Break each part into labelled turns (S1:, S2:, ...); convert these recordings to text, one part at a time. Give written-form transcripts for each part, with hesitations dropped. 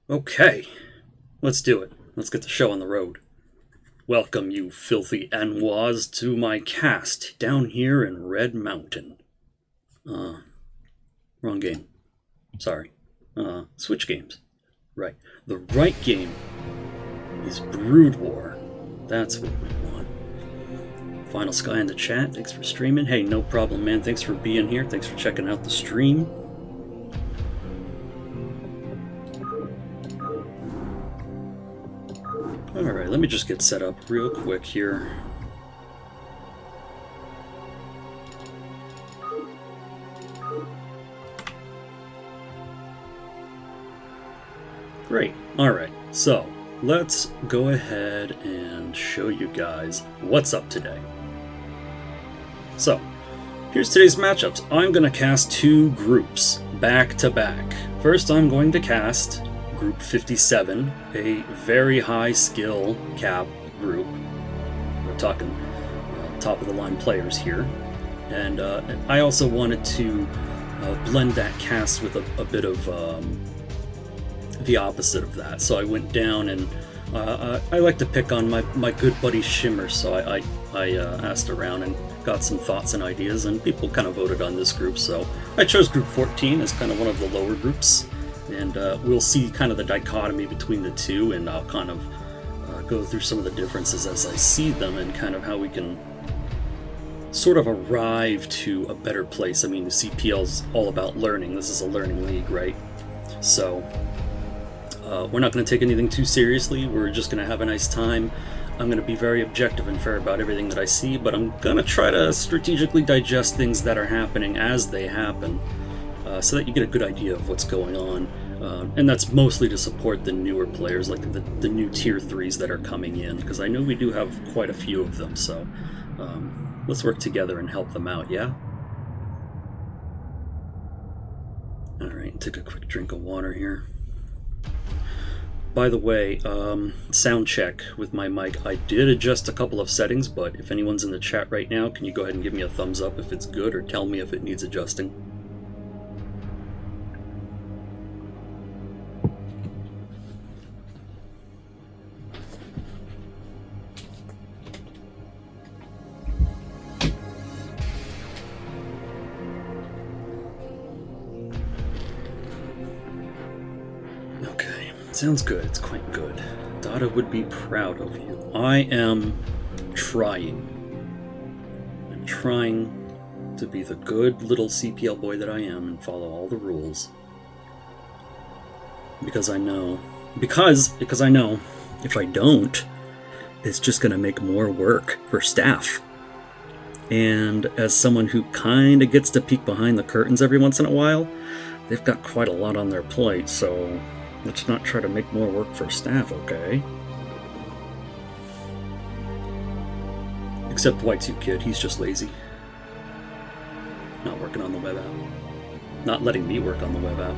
S1: Okay, let's do it. Let's get the show on the road. Welcome, you filthy Anwas, to my cast down here in Red Mountain. Wrong game. Sorry. Switch games. Right. The right game is Brood War. That's what we want. Final Sky in the chat. Thanks for streaming. Hey, no problem, man. Thanks for being here. Thanks for checking out the stream. Alright, let me just get set up real quick here. Great. Alright, so let's go ahead and show you guys what's up today. So, here's today's matchups. I'm going to cast two groups back to back. First, I'm going to cast Group 57, a very high skill cap group. We're talking top of the line players here. And I also wanted to blend that cast with a bit of the opposite of that. So I went down and I like to pick on my good buddy Shimmer, so I asked around and got some thoughts and ideas, and people kind of voted on this group. So I chose Group 14 as kind of one of the lower groups. And we'll see kind of the dichotomy between the two, and I'll kind of go through some of the differences as I see them, and kind of how we can sort of arrive to a better place. I mean, the CPL's all about learning. This is a learning league, right? So we're not going to take anything too seriously. We're just going to have a nice time. I'm going to be very objective and fair about everything that I see, but I'm going to try to strategically digest things that are happening as they happen. So that you get a good idea of what's going on. And that's mostly to support the newer players, like the new Tier 3s that are coming in, because I know we do have quite a few of them, so let's work together and help them out, yeah? Alright, take a quick drink of water here. By the way, sound check with my mic. I did adjust a couple of settings, but if anyone's in the chat right now, can you go ahead and give me a thumbs up if it's good, or tell me if it needs adjusting? Sounds good. It's quite good. Dada would be proud of you. I am trying. I'm trying to be the good little CPL boy that I am and follow all the rules. Because I know. Because I know if I don't, it's just going to make more work for staff. And as someone who kind of gets to peek behind the curtains every once in a while, they've got quite a lot on their plate, so let's not try to make more work for staff, okay? Except 𝐓𝐇𝐄𝐑, he's just lazy. Not working on the web app. Not letting me work on the web app.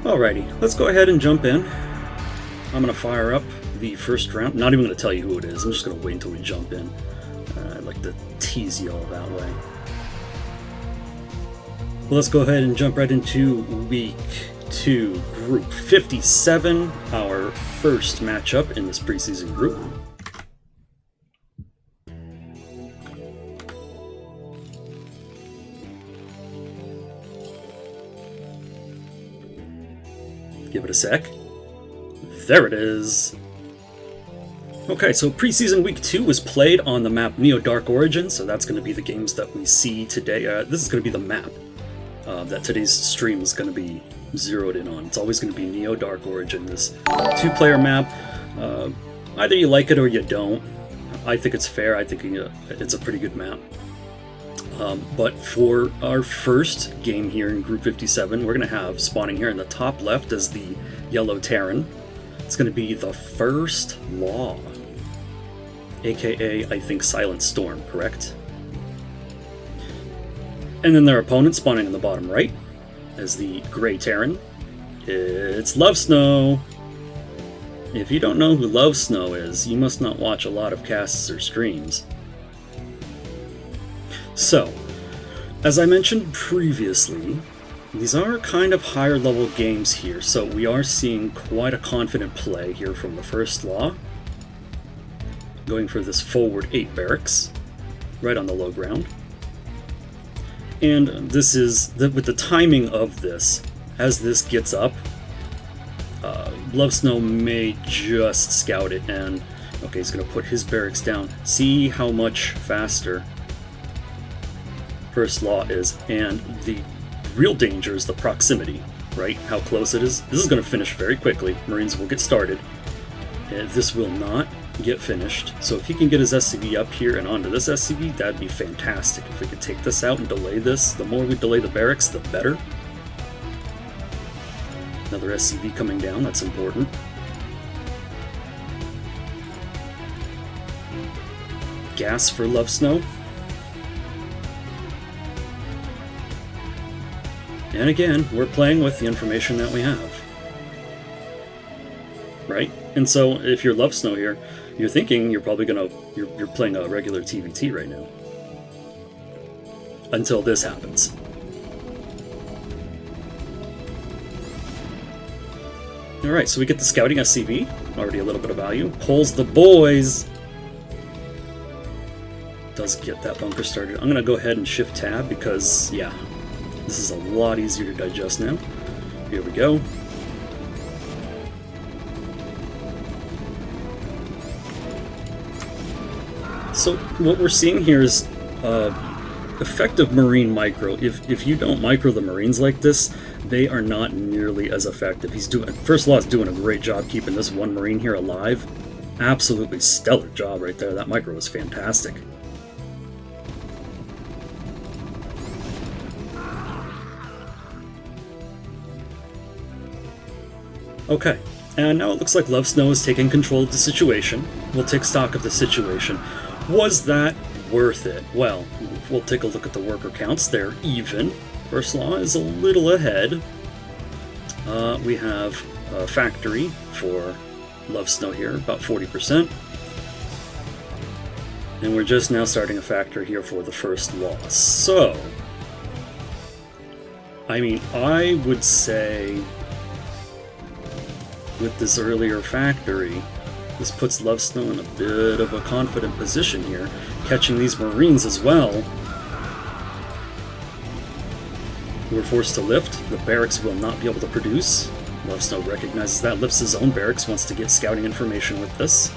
S1: Alrighty, let's go ahead and jump in. I'm going to fire up the first round. Not even going to tell you who it is. I'm just going to wait until we jump in. I'd like to tease you all that way. Well, let's go ahead and jump right into Week 2, Group 57, our first matchup in this preseason group. Give it a sec. There it is. Okay, so preseason week 2 was played on the map Neo Dark Origin, so that's going to be the games that we see today. This is going to be the map that today's stream is going to be zeroed in on. It's always going to be Neo Dark Origin, this 2-player map. Either you like it or you don't. I think it's fair. I think it's a pretty good map. But for our first game here in Group 57, we're going to have spawning here in the top left as the yellow Terran. It's going to be the FirstLaw, aka, I think, Silent Storm, correct? And then their opponent spawning in the bottom right as the gray Terran. It's Lovesnow. If you don't know who Lovesnow is, you must not watch a lot of casts or streams. So, as I mentioned previously, These are kind of higher level games here, so we are seeing quite a confident play here from the FirstLaw. Going for this forward 8 barracks, right on the low ground. And this is, with the timing of this, as this gets up, Lovesnow may just scout it, and okay, he's going to put his barracks down. See how much faster FirstLaw is, and the real danger is the proximity, right? How close it is. This is going to finish very quickly. Marines will get started. This will not get finished. So if he can get his SCV up here and onto this SCV, that'd be fantastic. If we could take this out and delay this, the more we delay the barracks, the better. Another SCV coming down, that's important. Gas for Lovesnow. And again, we're playing with the information that we have. Right? And so if you're Lovesnow here, you're thinking you're probably gonna you're playing a regular TVT right now. Until this happens. Alright, so we get the scouting SCV, already a little bit of value. Pulls the boys! Does get that bunker started. I'm gonna go ahead and shift tab because, yeah, this is a lot easier to digest now. Here we go. So what we're seeing here is effective Marine micro. If you don't micro the Marines like this, they are not nearly as effective. FirstLaw is doing a great job keeping this one Marine here alive. Absolutely stellar job right there. That micro was fantastic. Okay, and now it looks like Lovesnow is taking control of the situation. We'll take stock of the situation. Was that worth it? Well, we'll take a look at the worker counts. They're even. FirstLaw is a little ahead. We have a factory for Lovesnow here, about 40%. And we're just now starting a factory here for the FirstLaw. So, I mean, I would say with this earlier factory, this puts Lovesnow in a bit of a confident position here, catching these Marines as well. We're forced to lift. The barracks will not be able to produce. Lovesnow recognizes that, lifts his own barracks, wants to get scouting information with this.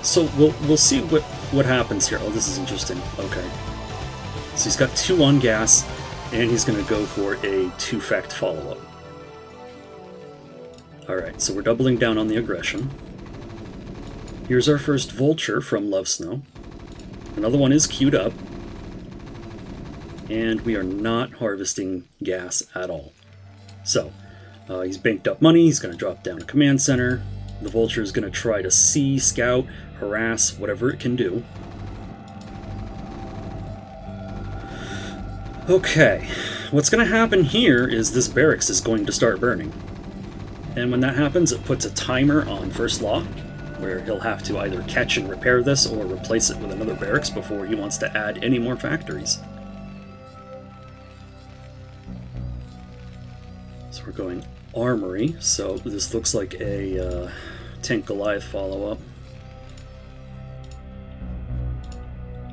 S1: So we'll see what happens here. Oh, this is interesting. Okay. So he's got 2 on gas, and he's going to go for a 2-fact follow-up. Alright, so we're doubling down on the aggression. Here's our first vulture from Lovesnow. Another one is queued up. And we are not harvesting gas at all. So, he's banked up money, he's going to drop down a command center. The vulture is going to try to see, scout, harass, whatever it can do. Okay, what's going to happen here is this barracks is going to start burning. And when that happens, it puts a timer on FirstLaw, where he'll have to either catch and repair this or replace it with another barracks before he wants to add any more factories. So we're going armory, so this looks like a tank Goliath follow-up.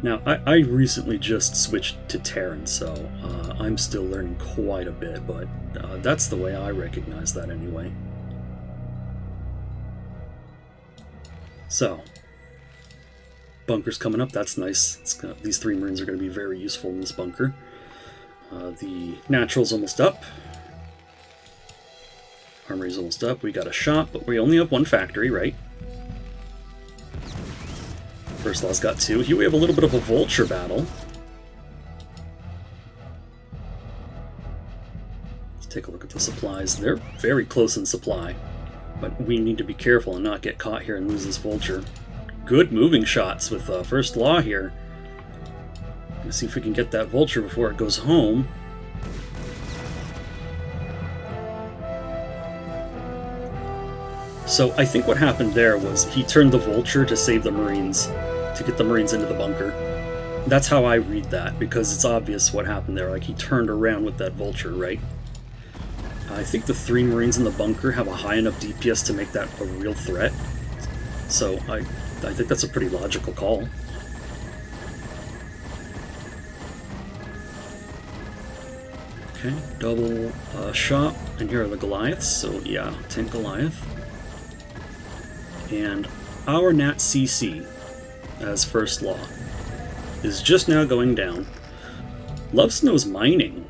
S1: Now, I recently just switched to Terran, so I'm still learning quite a bit, but that's the way I recognize that anyway. So, bunker's coming up, that's nice. These 3 Marines are going to be very useful in this bunker. The natural's almost up. Armory's almost up. We got a shop, but we only have 1 factory, right? FirstLaw's got 2. Here we have a little bit of a vulture battle. Let's take a look at the supplies. They're very close in supply, but we need to be careful and not get caught here and lose this vulture. Good moving shots with FirstLaw here. Let's see if we can get that vulture before it goes home. So I think what happened there was he turned the vulture to save the Marines, to get the Marines into the bunker. That's how I read that, because it's obvious what happened there. Like, he turned around with that vulture, right? I think the 3 Marines in the bunker have a high enough DPS to make that a real threat. So I think that's a pretty logical call. Okay, double shot, and here are the Goliaths, so yeah, tank Goliath. And our Nat CC, as FirstLaw, is just now going down. Lovesnow's mining.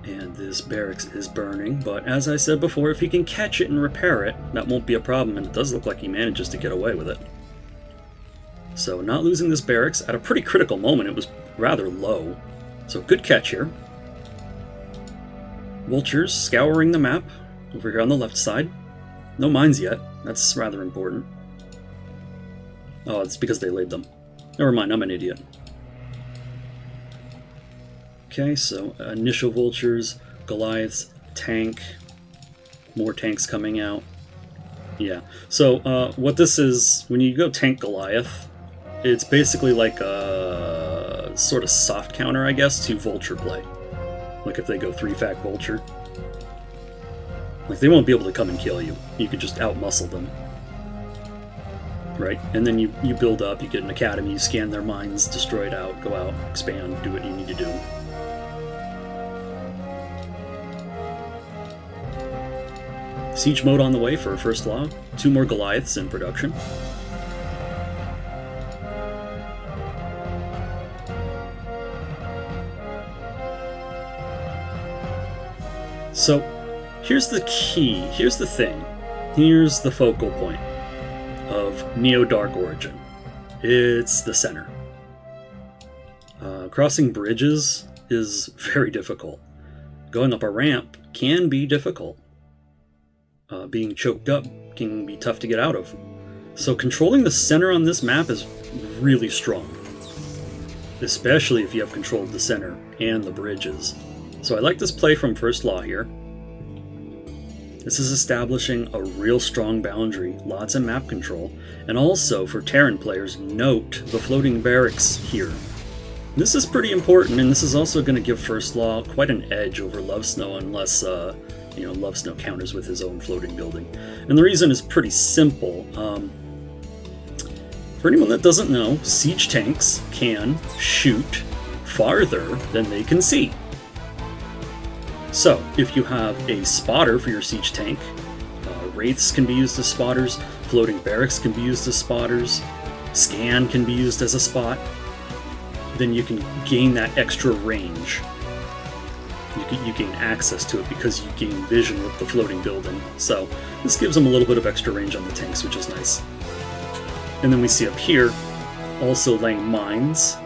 S1: And this barracks is burning, but as I said before, if he can catch it and repair it, that won't be a problem, and it does look like he manages to get away with it. So not losing this barracks at a pretty critical moment. It was rather low. So good catch here. Vultures scouring the map over here on the left side. No mines yet. That's rather important. Oh, it's because they laid them. Never mind, I'm an idiot. Okay, so initial vultures, Goliaths, tank, more tanks coming out. Yeah, so what this is, when you go tank Goliath, it's basically like a sort of soft counter, I guess, to vulture play. Like if they go 3-fac vulture. Like they won't be able to come and kill you. You could just out-muscle them. Right? And then you build up, you get an academy, you scan their mines, destroy it out, go out, expand, do what you need to do. Siege mode on the way for FirstLaw. 2 more Goliaths in production. So, here's the key, here's the thing, here's the focal point of Neo-Dark Origin. It's the center. Crossing bridges is very difficult. Going up a ramp can be difficult. Being choked up can be tough to get out of. So controlling the center on this map is really strong. Especially if you have control of the center and the bridges. So I like this play from FirstLaw here. This is establishing a real strong boundary, lots of map control, and also for Terran players, note the floating barracks here. This is pretty important, and this is also going to give FirstLaw quite an edge over Lovesnow unless Lovesnow counters with his own floating building. And the reason is pretty simple. For anyone that doesn't know, siege tanks can shoot farther than they can see. So, if you have a spotter for your siege tank, wraiths can be used as spotters, floating barracks can be used as spotters, scan can be used as a spot, then you can gain that extra range. You gain access to it because you gain vision with the floating building. So, this gives them a little bit of extra range on the tanks, which is nice. And then we see up here, also laying mines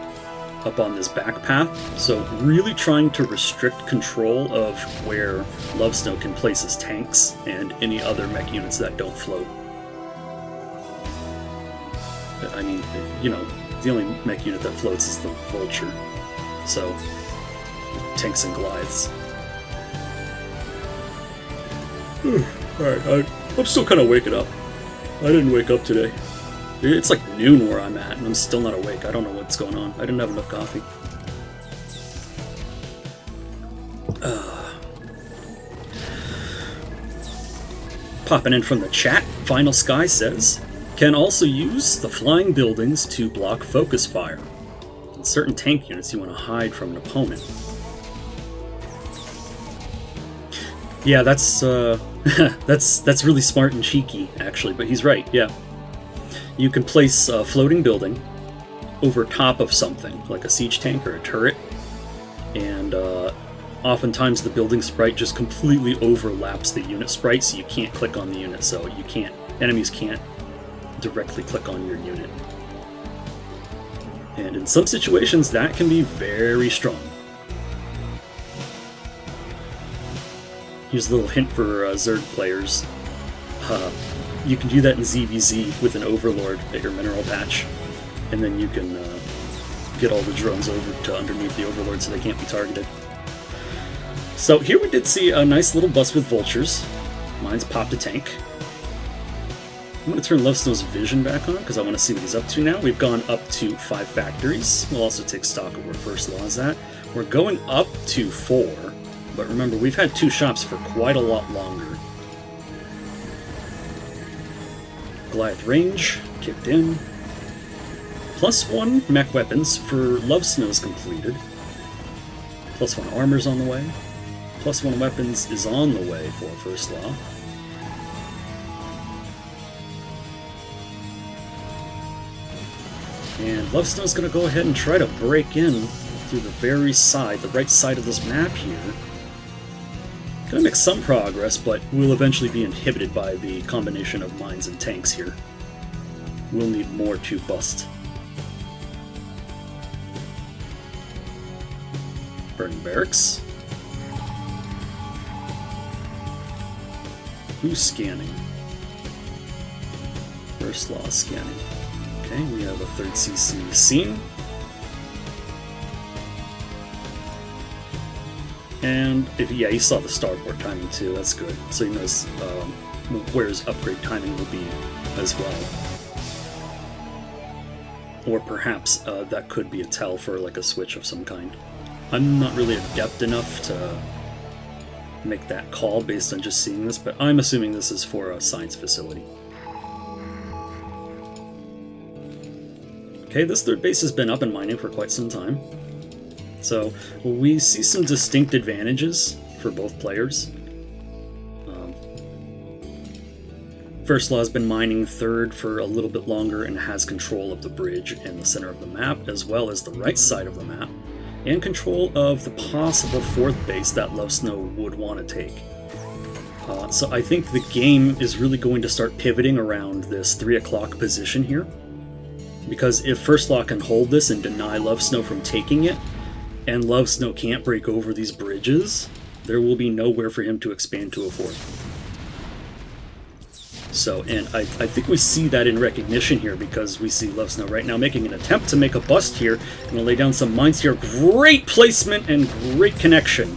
S1: up on this back path, so really trying to restrict control of where Lovesnow can place his tanks and any other mech units that don't float. I mean, the only mech unit that floats is the Vulture, so tanks and Goliaths. Alright, I'm still kind of waking up. I didn't wake up today. It's like noon where I'm at, and I'm still not awake. I don't know what's going on. I didn't have enough coffee. Popping in from the chat, Final Sky says, can also use the flying buildings to block focus fire. In certain tank units, you want to hide from an opponent. Yeah, that's that's really smart and cheeky, actually, but he's right, yeah. You can place a floating building over top of something, like a siege tank or a turret, and oftentimes the building sprite just completely overlaps the unit sprite, so you can't click on the unit, so enemies can't directly click on your unit. And in some situations, that can be very strong. Here's a little hint for Zerg players. You can do that in ZVZ with an Overlord at your mineral patch, and then you can get all the drones over to underneath the Overlord so they can't be targeted. So here we did see a nice little bust with vultures. Mine's popped a tank. I'm going to turn Lovesnow's vision back on because I want to see what he's up to now. We've gone up to 5 factories. We'll also take stock of where FirstLaw is at. We're going up to 4, but remember, we've had 2 shops for quite a lot longer. Goliath range kicked in. +1 mech weapons for Lovesnow's completed. +1 armor's on the way. +1 weapons is on the way for FirstLaw. And Lovesnow's going to go ahead and try to break in through the very side, the right side of this map here. Going to make some progress, but will eventually be inhibited by the combination of mines and tanks here. We'll need more to bust. Burning barracks. Who's scanning? FirstLaw scanning. Okay, we have a 3rd CC scene. And, yeah, he saw the starport timing too, that's good. So he knows where his upgrade timing will be as well. Or perhaps that could be a tell for like a switch of some kind. I'm not really adept enough to make that call based on just seeing this, but I'm assuming this is for a science facility. Okay, this 3rd base has been up and mining for quite some time. So we see some distinct advantages for both players. FirstLaw has been mining 3rd for a little bit longer and has control of the bridge in the center of the map, as well as the right side of the map, and control of the possible 4th base that Lovesnow would want to take. So I think the game is really going to start pivoting around this 3 o'clock position here. Because if FirstLaw can hold this and deny Lovesnow from taking it, and Lovesnow can't break over these bridges, there will be nowhere for him to expand to a 4th. So, and I think we see that in recognition here, because we see Lovesnow right now making an attempt to make a bust here. Gonna lay down some mines here. Great placement and great connection.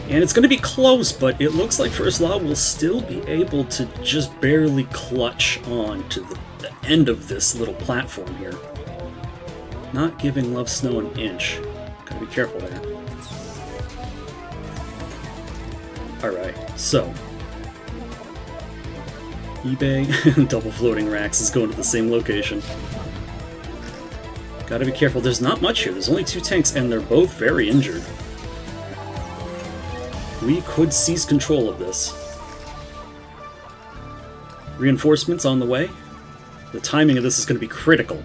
S1: And it's going to be close, but it looks like FirstLaw will still be able to just barely clutch on to the end of this little platform here. Not giving Lovesnow an inch. Gotta be careful there. Alright, so eBay, double floating racks is going to the same location. Gotta be careful, there's not much here. There's only 2 tanks, and they're both very injured. We could seize control of this. Reinforcements on the way. The timing of this is going to be critical.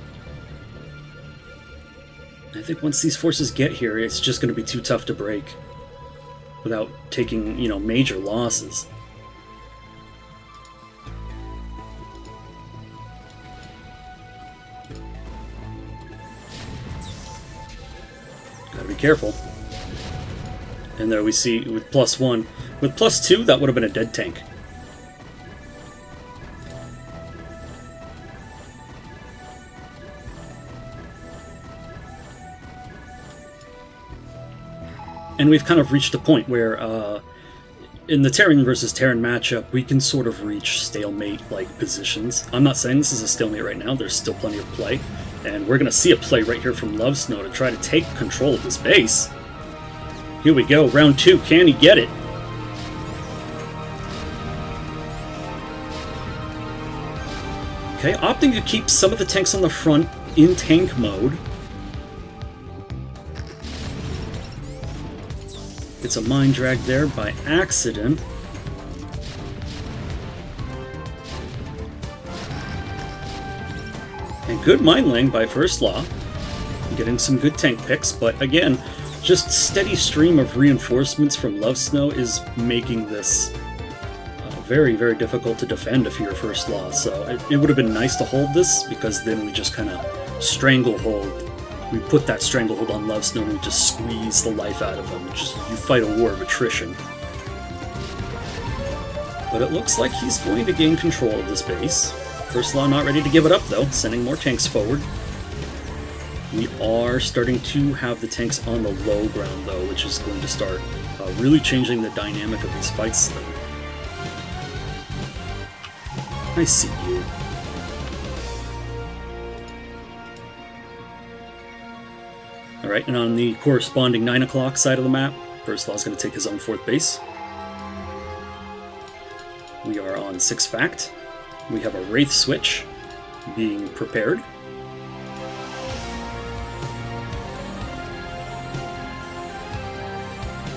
S1: I think once these forces get here, it's just going to be too tough to break without taking, you know, major losses. Gotta be careful. And there we see with +1. With +2, that would have been a dead tank. And we've kind of reached a point where, in the Terran versus Terran matchup, we can sort of reach stalemate-like positions. I'm not saying this is a stalemate right now, there's still plenty of play. And we're going to see a play right here from Lovesnow to try to take control of this base. Here we go, round 2, can he get it? Okay, opting to keep some of the tanks on the front in tank mode. It's a mine drag there by accident. And good mine laying by FirstLaw. Getting some good tank picks, but again, just steady stream of reinforcements from Lovesnow is making this very, very difficult to defend if you're FirstLaw. So it would have been nice to hold this, because then we just kind of stranglehold. We put that stranglehold on Lovesnow and we just squeeze the life out of him. You fight a war of attrition. But it looks like he's going to gain control of this base. FirstLaw not ready to give it up though, sending more tanks forward. We are starting to have the tanks on the low ground, though, which is going to start really changing the dynamic of these fights. I see you. Alright, and on the corresponding 9 o'clock side of the map, FirstLaw is going to take his own 4th base. We are on 6 fact. We have a Wraith switch being prepared.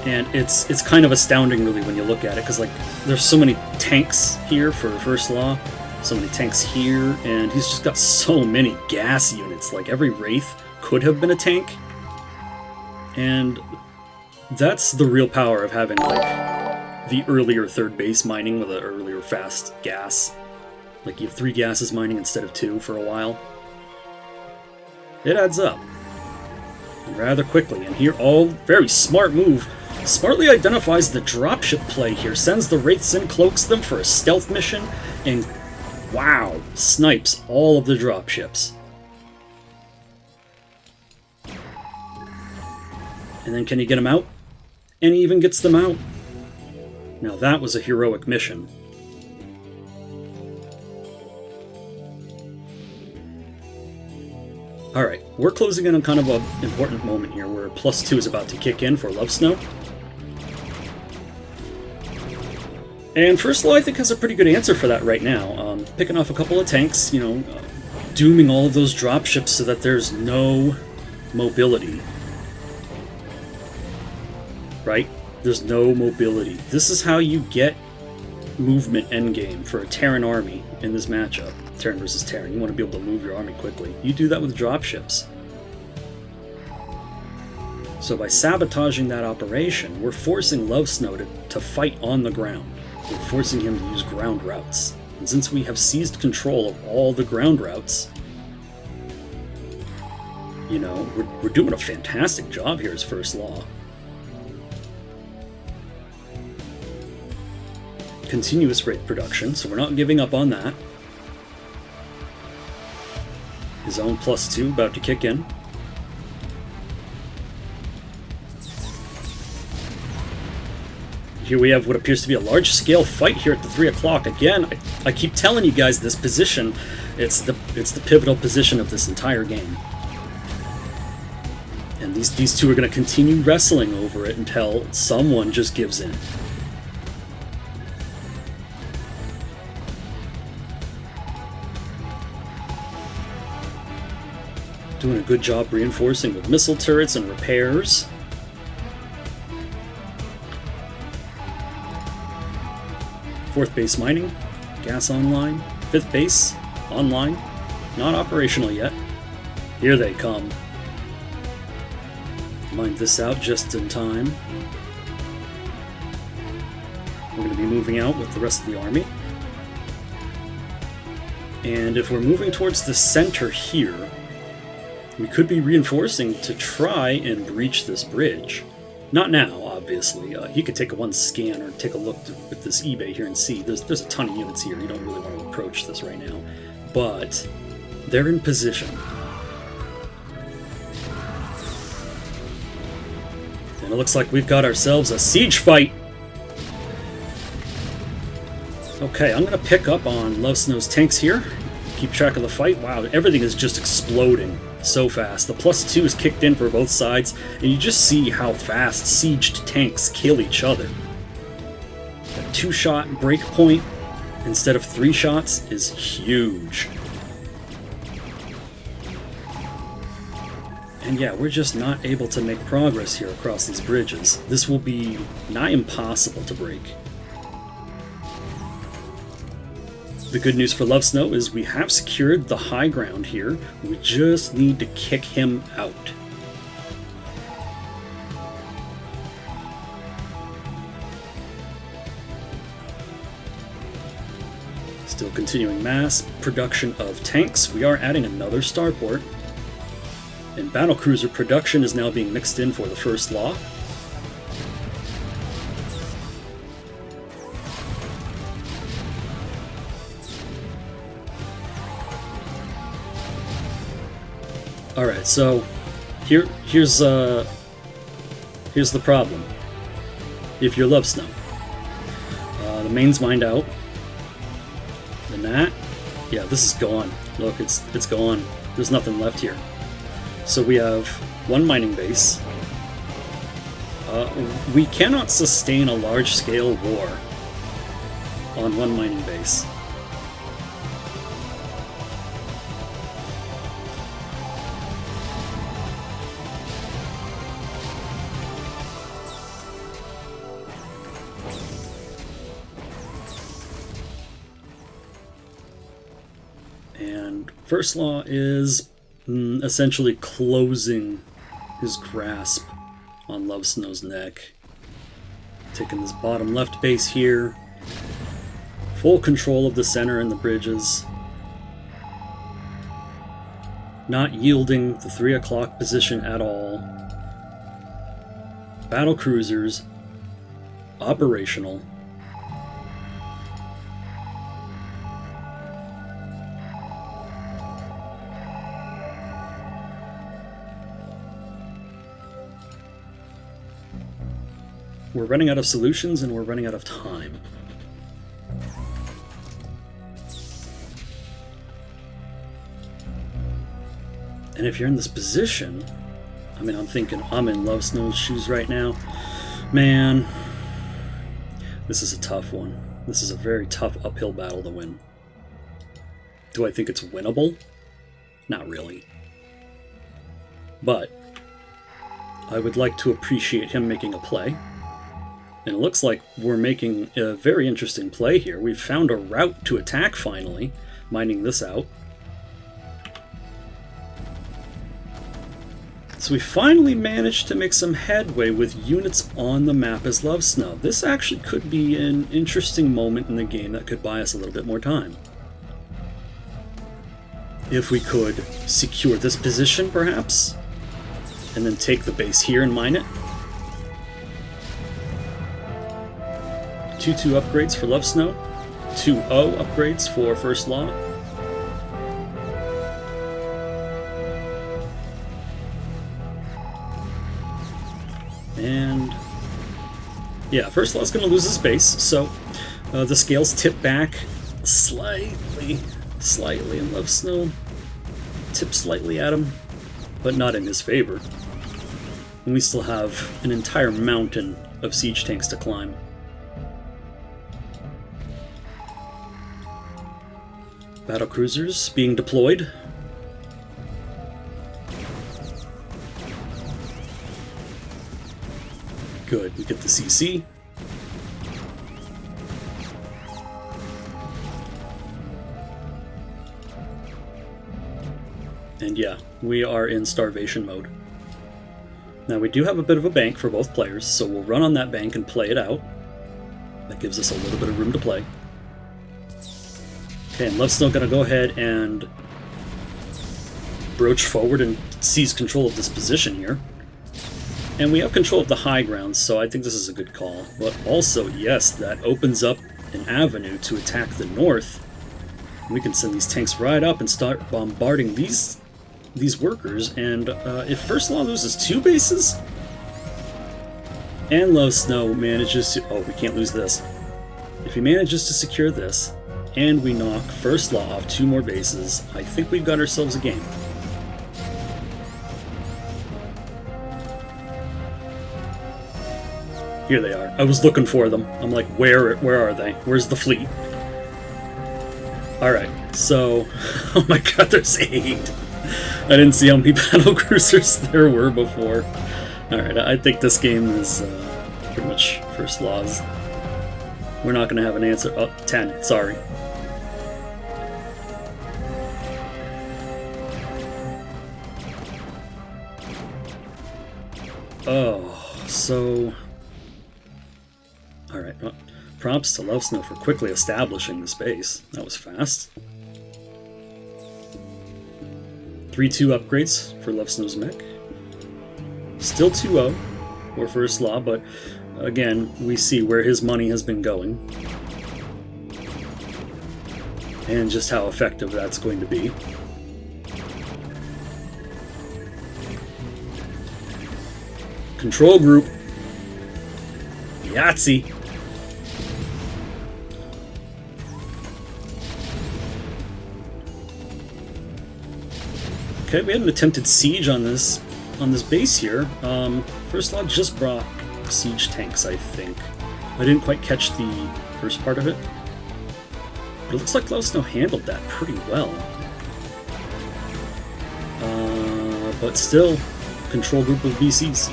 S1: And it's kind of astounding, really, when you look at it, because like there's so many tanks here for FirstLaw, so many tanks here, and he's just got so many gas units. Like every Wraith could have been a tank, and that's the real power of having like the earlier 3rd base mining with an earlier fast gas. Like you have 3 gases mining instead of 2 for a while. It adds up rather quickly, and here, very smart move. Smartly identifies the dropship play here, sends the Wraiths in, cloaks them for a stealth mission, and wow, snipes all of the dropships. And then can he get them out? And he even gets them out. Now that was a heroic mission. Alright, we're closing in on kind of an important moment here where +2 is about to kick in for Lovesnow. And FirstLaw, I think, has a pretty good answer for that right now. Picking off a couple of tanks, you know, dooming all of those dropships so that there's no mobility. Right? There's no mobility. This is how you get movement endgame for a Terran army in this matchup. Terran versus Terran. You want to be able to move your army quickly. You do that with dropships. So by sabotaging that operation, we're forcing Lovesnow to fight on the ground. We're forcing him to use ground routes. And since we have seized control of all the ground routes, you know, we're doing a fantastic job here as FirstLaw. Continuous rate production, so we're not giving up on that. His own +2 about to kick in. Here we have what appears to be a large-scale fight here at the 3 o'clock. Again, I keep telling you guys this position, it's the pivotal position of this entire game. And these two are going to continue wrestling over it until someone just gives in. Doing a good job reinforcing with missile turrets and repairs. Fourth base mining, gas online. 5th base online, not operational yet. Here they come. Mined this out just in time. We're going to be moving out with the rest of the army. And if we're moving towards the center here, we could be reinforcing to try and breach this bridge. Not now, obviously. He could take one scan or take a look at this eBay here and see. There's a ton of units here. You don't really want to approach this right now. But they're in position. And it looks like we've got ourselves a siege fight. Okay, I'm going to pick up on Lovesnow's tanks here. Keep track of the fight. Wow, everything is just exploding so fast. The +2 is kicked in for both sides, and you just see how fast sieged tanks kill each other. A 2-shot break point instead of 3 shots is huge. And yeah, we're just not able to make progress here across these bridges. This will be nigh impossible to break. The good news for Lovesnow is we have secured the high ground here. We just need to kick him out. Still continuing mass production of tanks. We are adding another starport. And battlecruiser production is now being mixed in for the FirstLaw. Alright, so here's the problem. If you're Lovesnow, the main's mined out. The Nat, yeah, this is gone. Look, it's gone. There's nothing left here. So we have one mining base. We cannot sustain a large-scale war on one mining base. And FirstLaw is essentially closing his grasp on Lovesnow's neck. Taking this bottom left base here. Full control of the center and the bridges. Not yielding the 3 o'clock position at all. Battle cruisers. Operational. We're running out of solutions and we're running out of time. And if you're in this position, I mean, I'm thinking I'm in Lovesnow's shoes right now. Man, this is a tough one. This is a very tough uphill battle to win. Do I think it's winnable? Not really. But I would like to appreciate him making a play. And it looks like we're making a very interesting play here. We've found a route to attack finally, mining this out. So we finally managed to make some headway with units on the map as Lovesnow. This actually could be an interesting moment in the game that could buy us a little bit more time. If we could secure this position, perhaps, and then take the base here and mine it. 2-2 upgrades for Lovesnow, 2-0 upgrades for FirstLaw. And yeah, FirstLaw's going to lose his base, so the scales tip back slightly, and Lovesnow tips slightly at him, but not in his favor. And we still have an entire mountain of siege tanks to climb. Battle cruisers being deployed. Good, we get the CC. And yeah, we are in starvation mode. Now we do have a bit of a bank for both players, so we'll run on that bank and play it out. That gives us a little bit of room to play. Okay, and Lovesnow gonna go ahead and broach forward and seize control of this position here. And we have control of the high ground, so I think this is a good call. But also, yes, that opens up an avenue to attack the north. We can send these tanks right up and start bombarding these workers. And if FirstLaw loses 2 bases, and Lovesnow manages to... Oh, we can't lose this. If he manages to secure this, and we knock FirstLaw off 2 more bases, I think we've got ourselves a game. Here they are. I was looking for them. I'm like, where are they? Where's the fleet? Alright, so... Oh my god, there's 8! I didn't see how many battle cruisers there were before. Alright, I think this game is pretty much FirstLaw's. We're not going to have an answer. Oh, 10, sorry. Oh, so... Alright, well, props to Lovesnow for quickly establishing the space. That was fast. 3-2 upgrades for Lovesnow's mech. Still 2-0 for FirstLaw, but again, we see where his money has been going. And just how effective that's going to be. Control group. Yahtzee. Okay, we had an attempted siege on this base here. FirstLaw just brought siege tanks, I think. I didn't quite catch the first part of it. But it looks like Lovesnow handled that pretty well. But still, control group of BCs.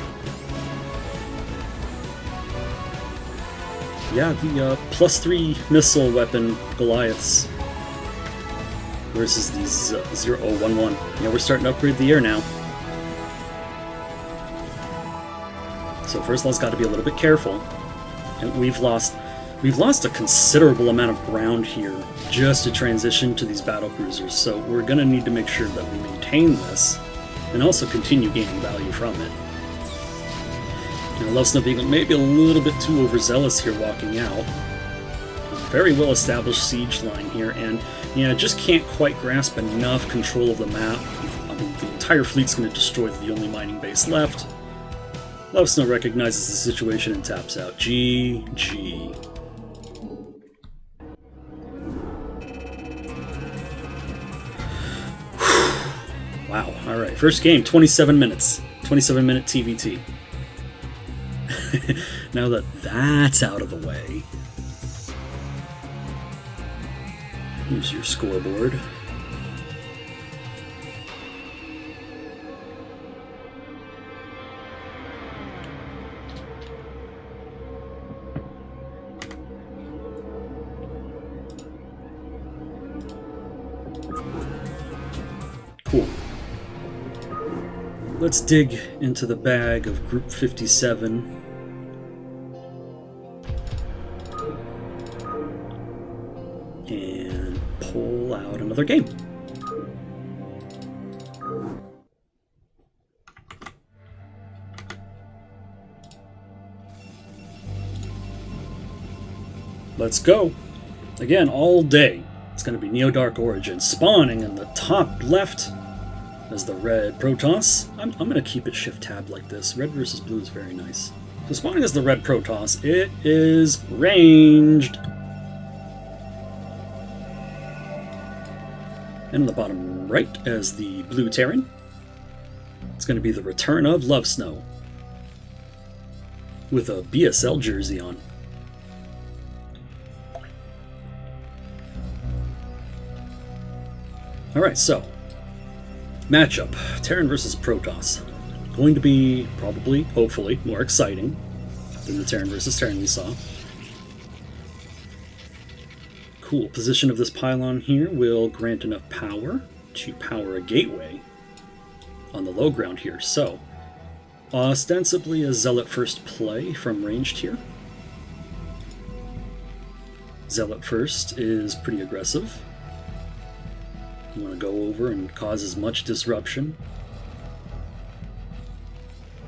S1: Yeah, the +3 missile weapon Goliaths versus these 011. Yeah, we're starting to upgrade the air now. So FirstLaw's got to be a little bit careful. And we've lost a considerable amount of ground here just to transition to these battle cruisers. So we're going to need to make sure that we maintain this and also continue gaining value from it. You know, Lovesnow being maybe a little bit too overzealous here walking out. Very well established siege line here, and yeah, just can't quite grasp enough control of the map. I mean, the entire fleet's going to destroy the only mining base left. Lovesnow recognizes the situation and taps out. GG. Wow, alright. First game, 27 minutes. 27-minute TVT. Now that that's out of the way, here's your scoreboard. Cool. Let's dig into the bag of Group 57. And pull out another game. Let's go. Again, all day. It's going to be Neo-Dark Origin. Spawning in the top left as the red Protoss. I'm going to keep it shift-tab like this. Red versus blue is very nice. So spawning as the red Protoss, it is ranged. And in the bottom right as the blue Terran, it's going to be the return of Lovesnow with a BSL jersey on. Alright, so matchup, Terran versus Protoss. Going to be probably, hopefully, more exciting than the Terran versus Terran we saw. Cool. Position of this pylon here will grant enough power to power a gateway on the low ground here. So, ostensibly a Zealot first play from ranged here. Zealot first is pretty aggressive. You want to go over and cause as much disruption.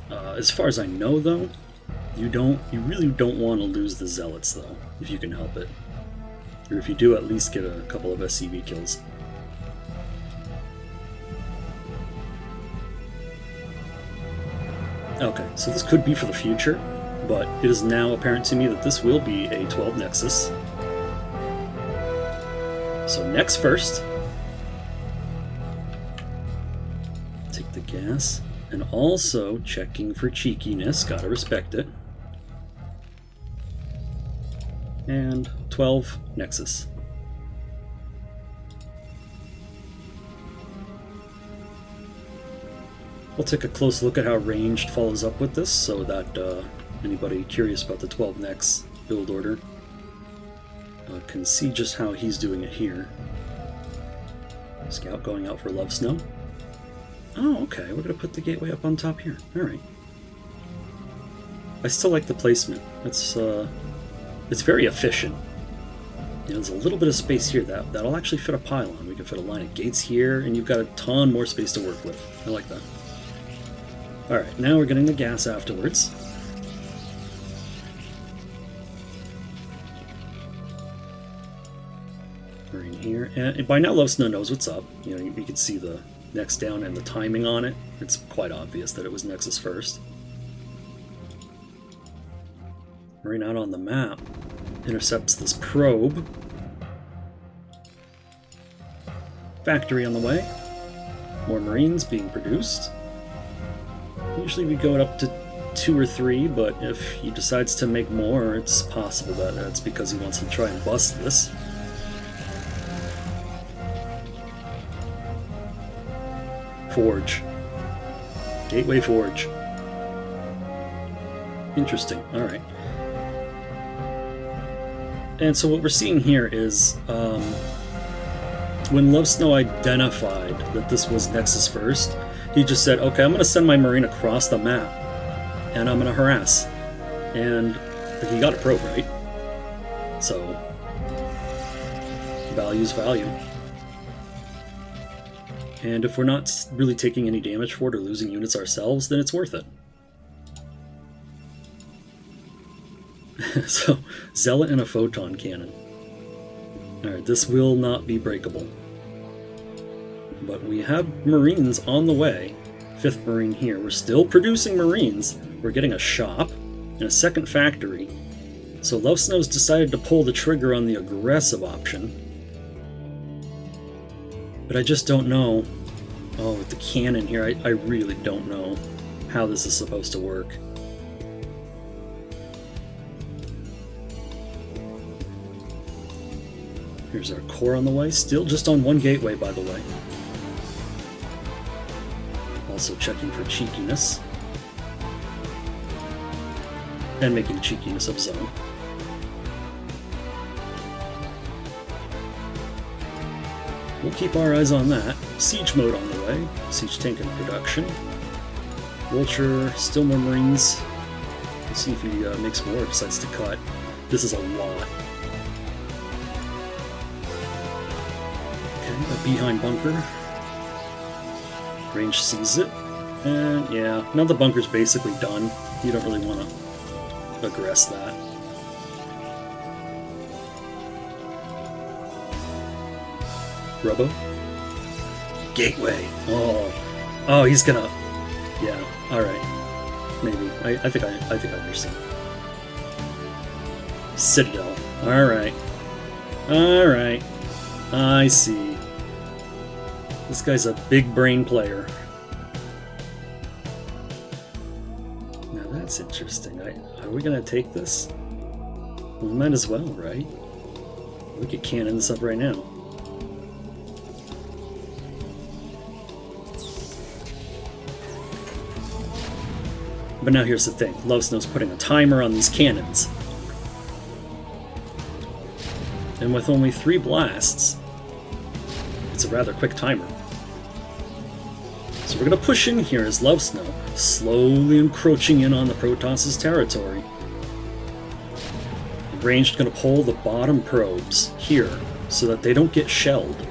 S1: As far as I know, though, you really don't want to lose the Zealots, though, if you can help it. Or if you do, at least get a couple of SCV kills. Okay, so this could be for the future, but it is now apparent to me that this will be a 12 Nexus. So next first. Take the gas. And also checking for cheekiness, gotta respect it. And 12 Nexus. We'll take a close look at how ranged follows up with this, so that anybody curious about the 12 Nex build order can see just how he's doing it here. Scout going out for Lovesnow. Oh, okay, we're going to put the gateway up on top here. Alright. I still like the placement. It's very efficient. You know, there's a little bit of space here that'll actually fit a pylon. We can fit a line of gates here, and you've got a ton more space to work with. I like that. Alright, now we're getting the gas afterwards. We're in here, and by now Lovesnow knows what's up. You know, you can see the Next down and the timing on it. It's quite obvious that it was Nexus first. Marine out on the map. Intercepts this probe. Factory on the way. More Marines being produced. Usually we go up to 2 or 3, but if he decides to make more, it's possible that it's because he wants to try and bust this. Forge. Gateway Forge. Interesting. Alright. And so what we're seeing here is when Lovesnow identified that this was Nexus first, he just said, okay, I'm going to send my Marine across the map and I'm going to harass. And he got a probe, right? So, value's value. And if we're not really taking any damage for it or losing units ourselves, then it's worth it. So, Zealot and a Photon Cannon. Alright, this will not be breakable. But we have Marines on the way. 5th Marine here. We're still producing Marines. We're getting a shop and a second factory. So Lovesnow's decided to pull the trigger on the aggressive option. But I just don't know. Oh, with the cannon here, I really don't know how this is supposed to work. Here's our core on the way. Still just on 1 gateway, by the way. Also checking for cheekiness. And making cheekiness of zone. We'll keep our eyes on that. Siege mode on the way. Siege tank in production. Vulture, still more Marines. We'll see if he makes more or decides to cut. This is a lot. Okay, a behind bunker. Range sees it. And yeah, now the bunker's basically done. You don't really want to aggress that. Rubbo. Gateway. Oh, he's gonna. Yeah. All right. Maybe. I think I understand. Citadel. All right. All right. I see. This guy's a big brain player. Now that's interesting. Are we gonna take this? We might as well, right? We could cannon this up right now. But now here's the thing. Lovesnow's putting a timer on these cannons. And with only 3 blasts, it's a rather quick timer. So we're going to push in here as Lovesnow, slowly encroaching in on the Protoss' territory. Ranged going to pull the bottom probes here so that they don't get shelled.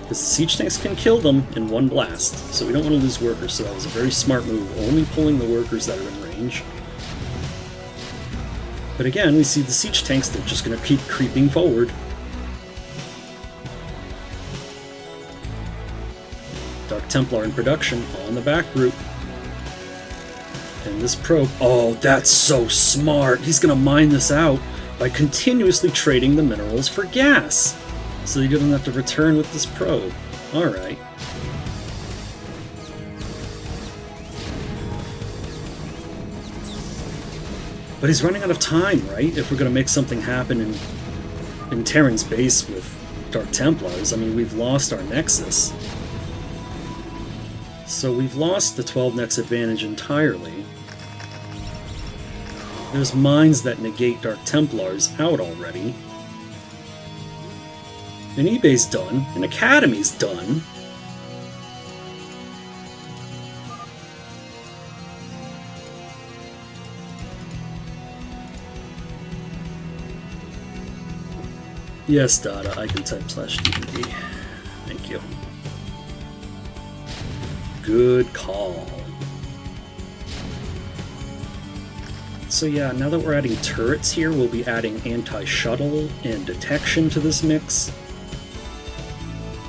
S1: Because the siege tanks can kill them in 1 blast, so we don't want to lose workers, so that was a very smart move, only pulling the workers that are in range. But again, we see the siege tanks, they're just going to keep creeping forward. Dark Templar in production on the back route. And this probe, oh, that's so smart! He's going to mine this out by continuously trading the minerals for gas! So he doesn't have to return with this probe. Alright. But he's running out of time, right? If we're going to make something happen in Terran's base with Dark Templars. I mean, we've lost our Nexus. So we've lost the 12-Nex advantage entirely. There's mines that negate Dark Templars out already. And eBay's done, and Academy's done. Yes, Dada, I can type /DVD. Thank you. Good call. So yeah, now that we're adding turrets here, we'll be adding anti-shuttle and detection to this mix.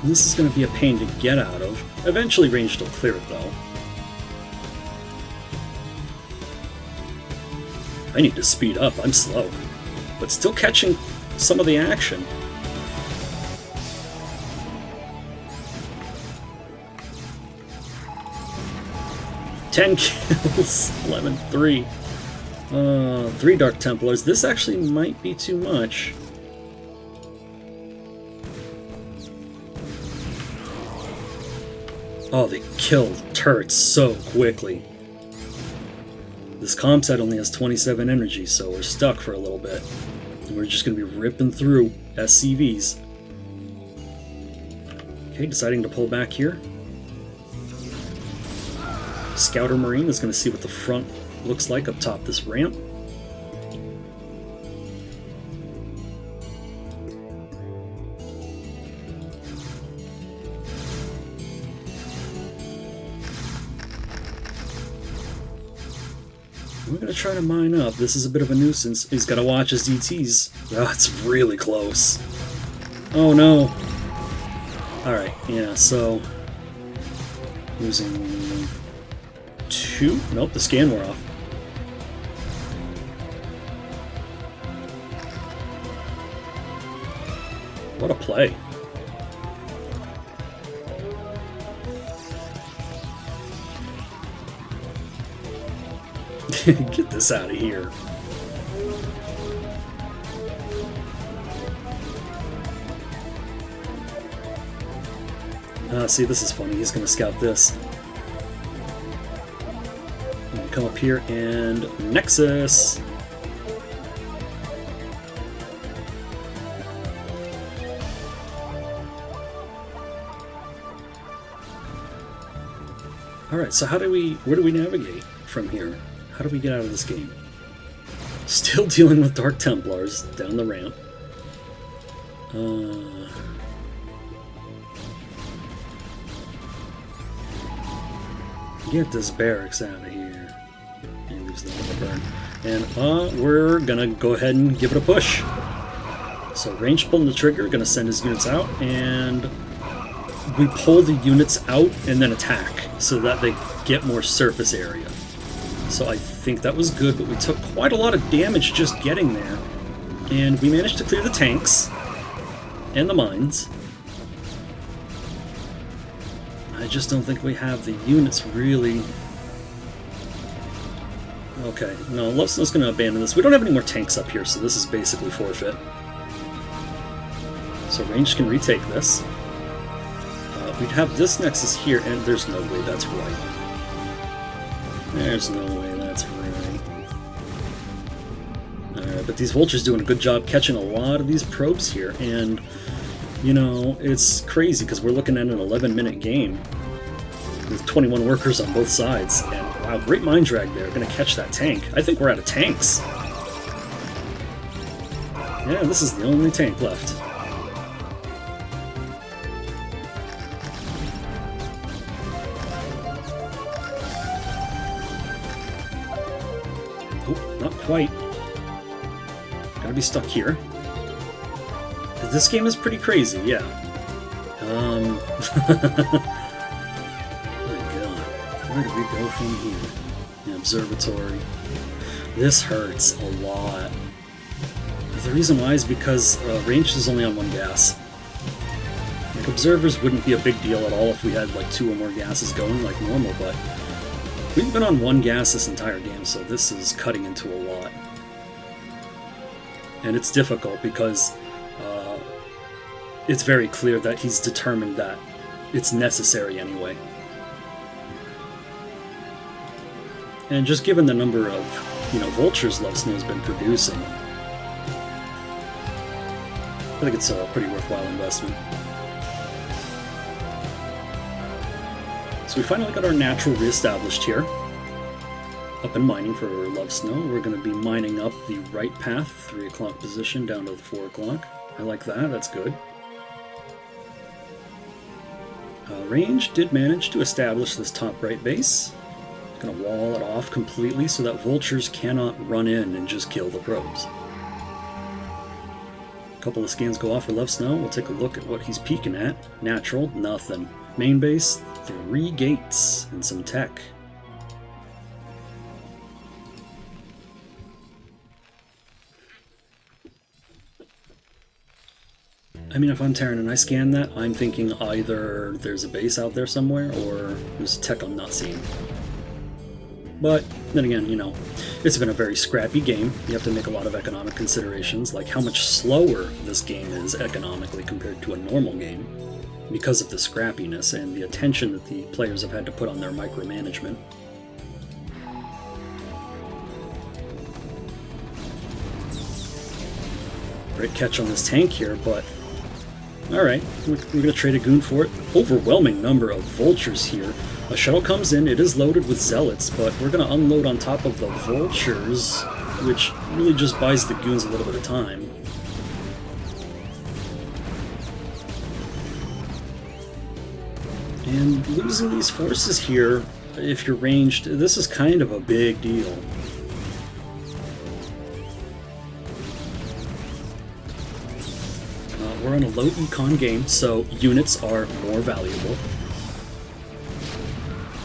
S1: And this is going to be a pain to get out of. Eventually Ranged will clear it though. I need to speed up, I'm slow. But still catching some of the action. Ten kills, 11-3. 3 Dark Templars. This actually might be too much. Oh, they kill turrets so quickly. This comp set only has 27 energy, so we're stuck for a little bit. And we're just going to be ripping through SCVs. Okay, deciding to pull back here. Scouter Marine is going to see what the front looks like up top this ramp. We're going to try to mine up. This is a bit of a nuisance. He's got to watch his DTs. Oh, it's really close. Oh no. Alright, yeah, so... losing 2? Nope, the scan wore off. What a play. Get this out of here. See, this is funny. He's going to scout this. Come up here and Nexus. Alright, so where do we navigate from here? How do we get out of this game? Still dealing with Dark Templars down the ramp. Get this barracks out of here. He leaves the burn. And we're gonna go ahead and give it a push. So range pulling the trigger, gonna send his units out, and we pull the units out and then attack so that they get more surface area. So I think that was good, but we took quite a lot of damage just getting there. And we managed to clear the tanks and the mines. I just don't think we have the units really... Okay, no, Lovesnow's going to abandon this. We don't have any more tanks up here, so this is basically forfeit. So range can retake this. We'd have this Nexus here, and there's no way that's right. There's no way that's right. Alright, but these Vultures doing a good job catching a lot of these probes here, and, you know, it's crazy because we're looking at an 11-minute game with 21 workers on both sides, and wow, great mine drag there. Gonna catch that tank. I think we're out of tanks. Yeah, this is the only tank left. Not quite. Gotta be stuck here. This game is pretty crazy, yeah. My god. Where do we go from here? The observatory. This hurts a lot. The reason why is because range is only on 1 gas. Like, observers wouldn't be a big deal at all if we had like 2 or more gases going like normal, but we've been on 1 gas this entire game, so this is cutting into a lot. And it's difficult because it's very clear that he's determined that it's necessary anyway. And just given the number of, you know, vultures Lovesnow's been producing, I think it's a pretty worthwhile investment. So we finally got our natural reestablished here. Up and mining for Lovesnow. We're going to be mining up the right path, 3 o'clock position, down to the 4 o'clock. I like that, that's good. Range did manage to establish this top right base. Going to wall it off completely so that vultures cannot run in and just kill the probes. A couple of scans go off for Lovesnow. We'll take a look at what he's peeking at. Natural, nothing. Main base, 3 gates and some tech. I mean, if I'm Terran and I scan that, I'm thinking either there's a base out there somewhere or there's tech I'm not seeing. But then again, you know, it's been a very scrappy game. You have to make a lot of economic considerations, like how much slower this game is economically compared to a normal game, because of the scrappiness and the attention that the players have had to put on their micromanagement. Great catch on this tank here, but alright, we're going to trade a goon for it. Overwhelming number of vultures here. A shuttle comes in, it is loaded with zealots, but we're going to unload on top of the vultures, which really just buys the goons a little bit of time. And losing these forces here, if you're ranged, this is kind of a big deal. We're in a low econ game, so units are more valuable.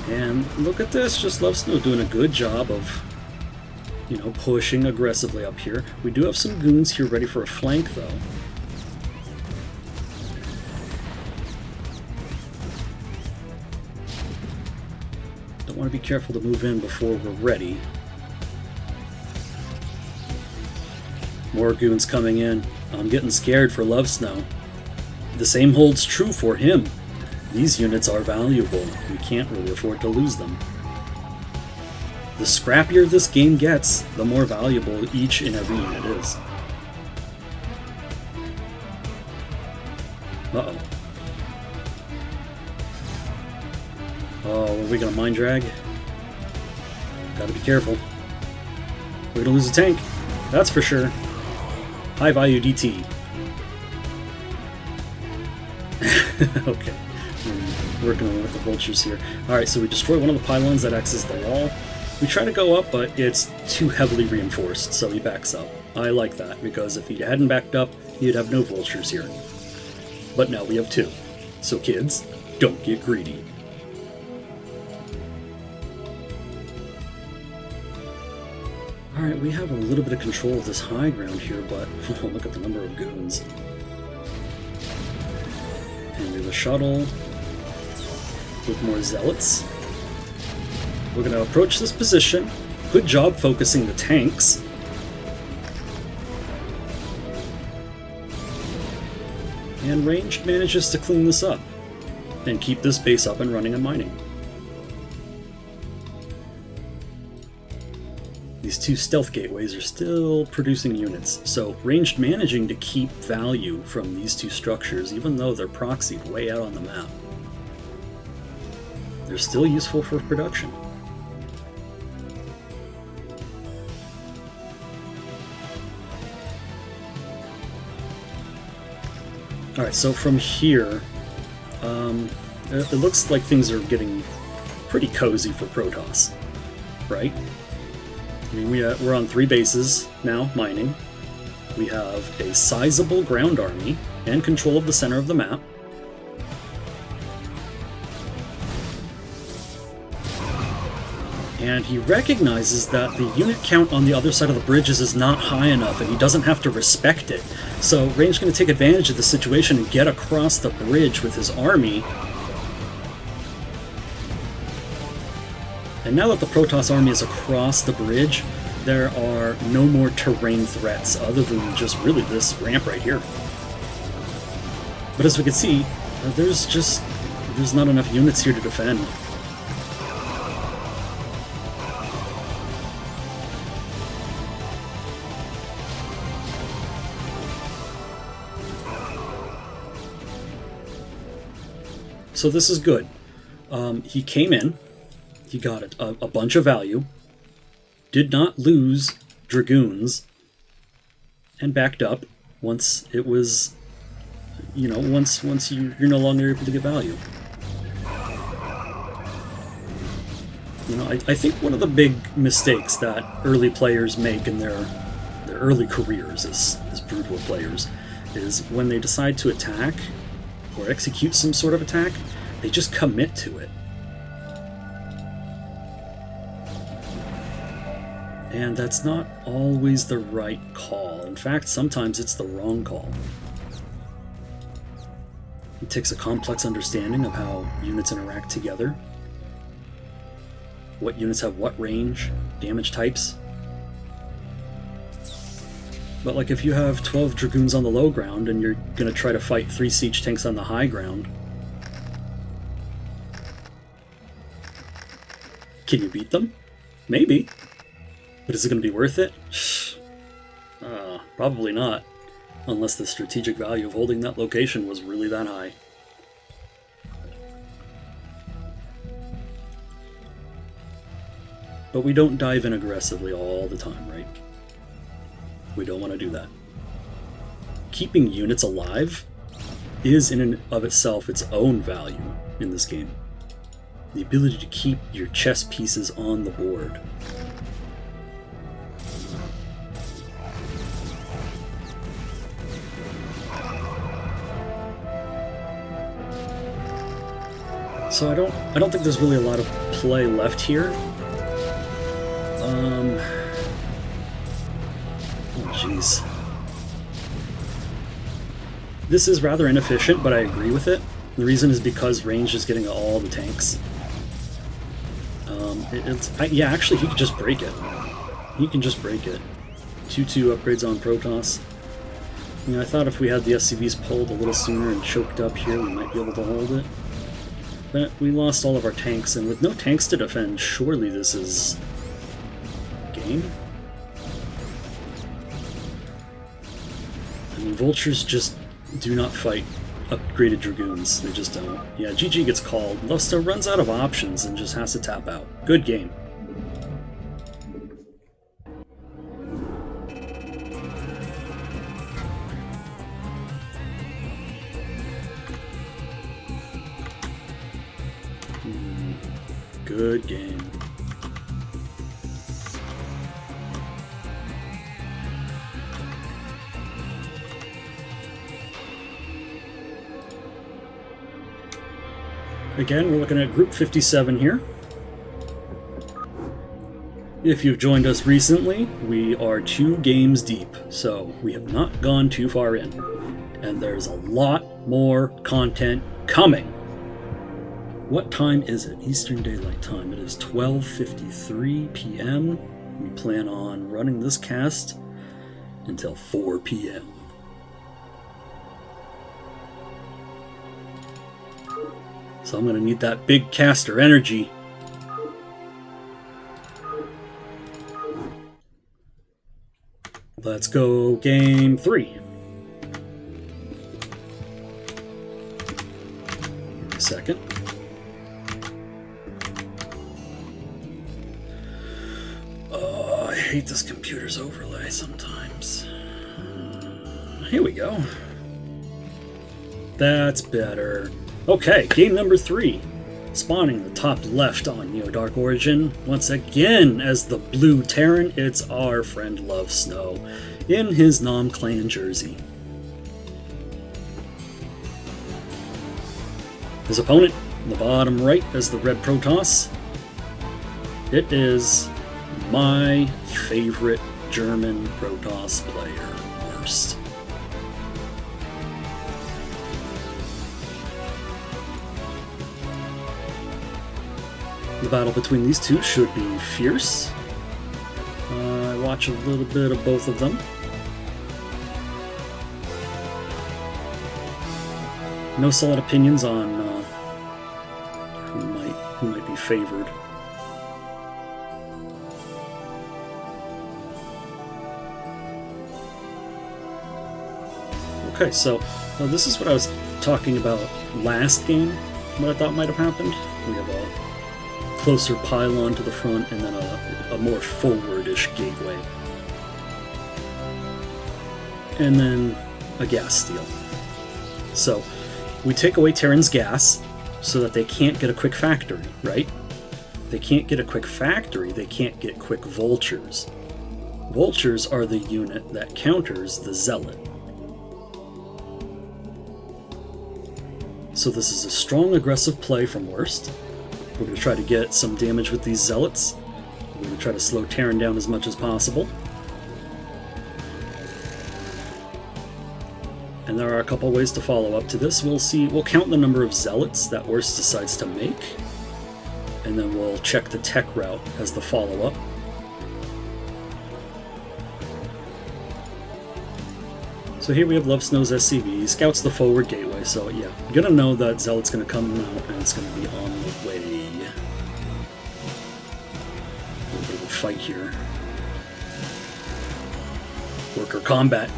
S1: And look at this, just Lovesnow doing a good job of, you know, pushing aggressively up here. We do have some goons here ready for a flank, though. Don't want to be careful to move in before we're ready. More goons coming in. I'm getting scared for Lovesnow. The same holds true for him. These units are valuable. We can't really afford to lose them. The scrappier this game gets, the more valuable each and every unit is. Uh-oh. Oh, are we gonna mind drag? Gotta be careful. We're gonna lose a tank. That's for sure. High value DT. Okay. Working on with the vultures here. Alright, so we destroy one of the pylons that acts as the wall. We try to go up, but it's too heavily reinforced, so he backs up. I like that, because if he hadn't backed up, he'd have no vultures here. But now we have two. So kids, don't get greedy. Alright, we have a little bit of control of this high ground here, but oh, look at the number of goons. And we have a shuttle with more zealots. We're going to approach this position. Good job focusing the tanks. And ranged manages to clean this up and keep this base up and running and mining. These two stealth gateways are still producing units, so ranged managing to keep value from these two structures, even though they're proxied way out on the map. They're still useful for production. Alright, so from here, it looks like things are getting pretty cozy for Protoss, right? I mean, we're on 3 bases now, mining. We have a sizable ground army and control of the center of the map. And he recognizes that the unit count on the other side of the bridges is not high enough, and he doesn't have to respect it. So Range's going to take advantage of the situation and get across the bridge with his army. And now that the Protoss army is across the bridge, there are no more terrain threats other than just really this ramp right here. But as we can see, there's not enough units here to defend. So this is good. He came in, he got a bunch of value, did not lose dragoons, and backed up once it was, you know, once you're no longer able to get value. You know, I think one of the big mistakes that early players make in their early careers as Brood War players is when they decide to attack or execute some sort of attack, they just commit to it. And that's not always the right call. In fact, sometimes it's the wrong call. It takes a complex understanding of how units interact together, what units have what range, damage types. But like if you have 12 Dragoons on the low ground and you're going to try to fight 3 siege tanks on the high ground, can you beat them? Maybe. But is it going to be worth it? Probably not. Unless the strategic value of holding that location was really that high. But we don't dive in aggressively all the time, right? We don't want to do that. Keeping units alive is in and of itself its own value in this game. The ability to keep your chess pieces on the board. So I don't think there's really a lot of play left here. Oh jeez. This is rather inefficient, but I agree with it. The reason is because range is getting all the tanks. Yeah, actually he could just break it. He can just break it. 2-2 upgrades on Protoss. I mean, I thought if we had the SCVs pulled a little sooner and choked up here, we might be able to hold it. But we lost all of our tanks, and with no tanks to defend, surely this is game? I mean, vultures just do not fight upgraded Dragoons. They just don't. Yeah, GG gets called. Lovesnow runs out of options and just has to tap out. Good game. Good game. Again, we're looking at Group 57 here. If you've joined us recently, we are 2 games deep, so we have not gone too far in. And there's a lot more content coming. What time is it? Eastern Daylight Time. It is 12:53 p.m. We plan on running this cast until 4 p.m. So I'm going to need that big caster energy. Let's go game 3. Give me a second. Oh, I hate this computer's overlay sometimes. Here we go. That's better. Okay, game number 3. Spawning the top left on Dark Origin. Once again, as the blue Terran, it's our friend Lovesnow in his non-clan jersey. His opponent, in the bottom right, as the red Protoss. It is my favorite German Protoss player. Worst. The battle between these two should be fierce. I watch a little bit of both of them. No solid opinions on who might be favored. Okay, so this is what I was talking about last game, what I thought might have happened. We have a closer pylon to the front, and then a more forward-ish gateway. And then a gas steal. So, we take away Terran's gas so that they can't get a quick factory, right? They can't get a quick factory, they can't get quick vultures. Vultures are the unit that counters the zealot. So this is a strong aggressive play from Worst. We're going to try to get some damage with these zealots. We're going to try to slow Terran down as much as possible. And there are a couple ways to follow up to this. We'll count the number of zealots that Worst decides to make, and then we'll check the tech route as the follow-up. So here we have Lovesnow's SCV, scouts the forward gateway, so yeah, you're gonna know that Zealot's gonna come out and it's gonna be on the way. A little bit of a fight here. Worker combat.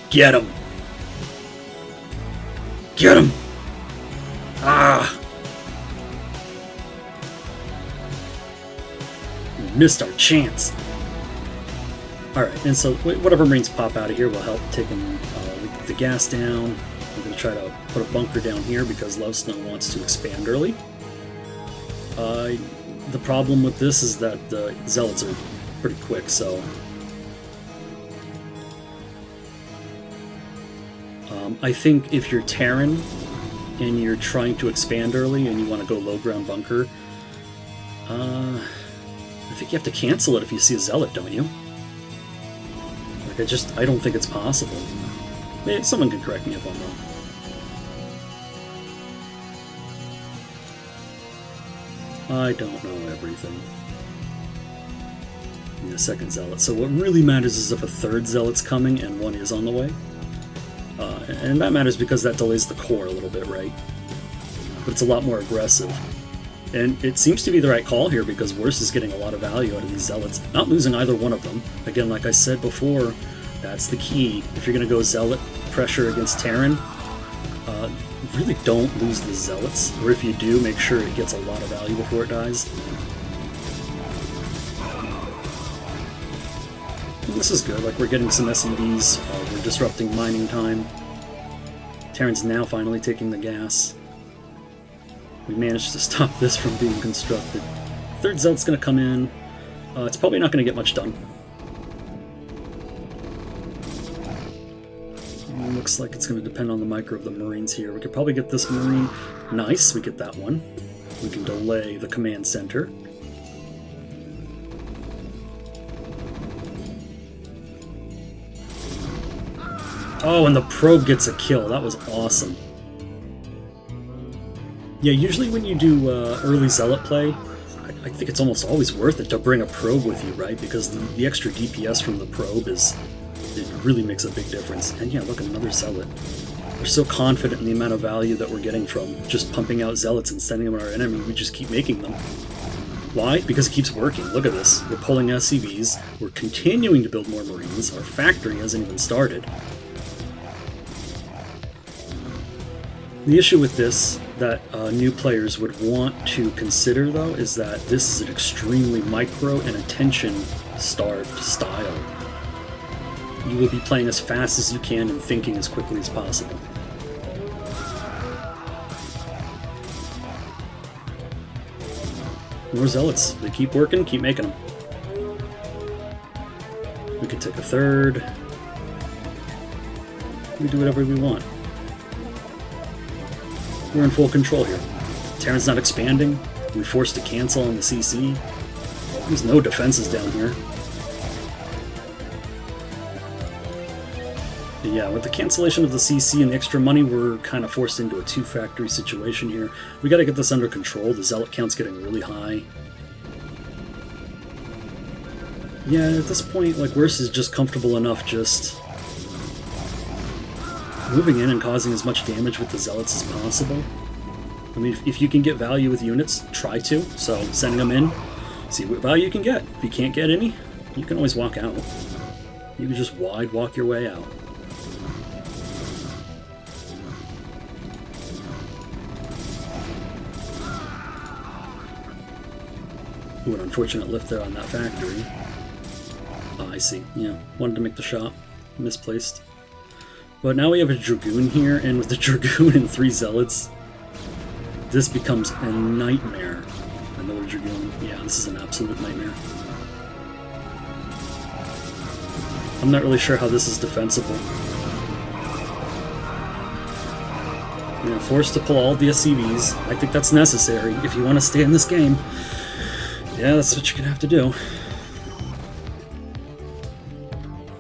S1: Get him! Get him! Ah! We missed our chance. Alright, and so whatever Marines pop out of here will help taking the gas down. We're going to try to put a bunker down here because Lovesnow wants to expand early. The problem with this is that the Zealots are pretty quick, so... I think if you're Terran and you're trying to expand early and you want to go low ground bunker, I think you have to cancel it if you see a Zealot, don't you? Like, I don't think it's possible. Maybe someone can correct me if I'm wrong. I don't know everything. Yeah, second Zealot. So what really matters is if a third Zealot's coming and one is on the way. And that matters because that delays the core a little bit, right? But it's a lot more aggressive. And it seems to be the right call here because Worst is getting a lot of value out of these Zealots. Not losing either one of them. Again, like I said before, that's the key. If you're going to go Zealot pressure against Terran, really don't lose the Zealots. Or if you do, make sure it gets a lot of value before it dies. And this is good, like we're getting some SEVs, we're disrupting mining time. Terran's now finally taking the gas. We managed to stop this from being constructed. Third Zealot's going to come in. It's probably not going to get much done. It looks like it's going to depend on the micro of the Marines here. We could probably get this Marine. Nice, we get that one. We can delay the command center. Oh, and the probe gets a kill. That was awesome. Yeah, usually when you do early Zealot play, I think it's almost always worth it to bring a probe with you, right? Because the extra DPS from the probe it really makes a big difference. And yeah, look, another Zealot. We're so confident in the amount of value that we're getting from just pumping out Zealots and sending them at our enemy, we just keep making them. Why? Because it keeps working. Look at this. We're pulling SCVs, we're continuing to build more Marines, our factory hasn't even started. The issue with this that new players would want to consider, though, is that this is an extremely micro and attention-starved style. You will be playing as fast as you can and thinking as quickly as possible. More Zealots. They keep working, keep making them. We could take a third. We do whatever we want. We're in full control here. Terran's not expanding. We're forced to cancel on the CC. There's no defenses down here. But yeah, with the cancellation of the CC and the extra money, we're kind of forced into a two-factory situation here. We gotta get this under control. The Zealot count's getting really high. Yeah, at this point, like, Worst is just comfortable enough just moving in and causing as much damage with the Zealots as possible. I mean, if you can get value with units, try to. So, sending them in, see what value you can get. If you can't get any, you can always walk out. You can just wide walk your way out. Ooh, an unfortunate lift there on that factory. Oh, I see. Yeah, wanted to make the shot. Misplaced. But now we have a Dragoon here, and with the Dragoon and 3 Zealots, this becomes a nightmare. Another Dragoon. Yeah, this is an absolute nightmare. I'm not really sure how this is defensible. You're forced to pull all the SCVs. I think that's necessary if you want to stay in this game. Yeah, that's what you're going to have to do.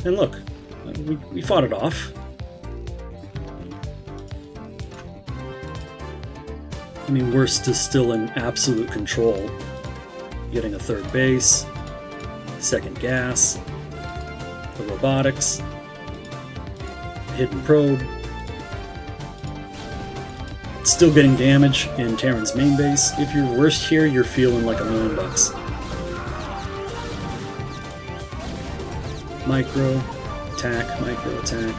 S1: And look, we fought it off. I mean, Worst is still in absolute control. Getting a third base, second gas, the robotics, hidden probe. Still getting damage in Terran's main base. If you're Worst here, you're feeling like $1 million. Micro attack, micro attack.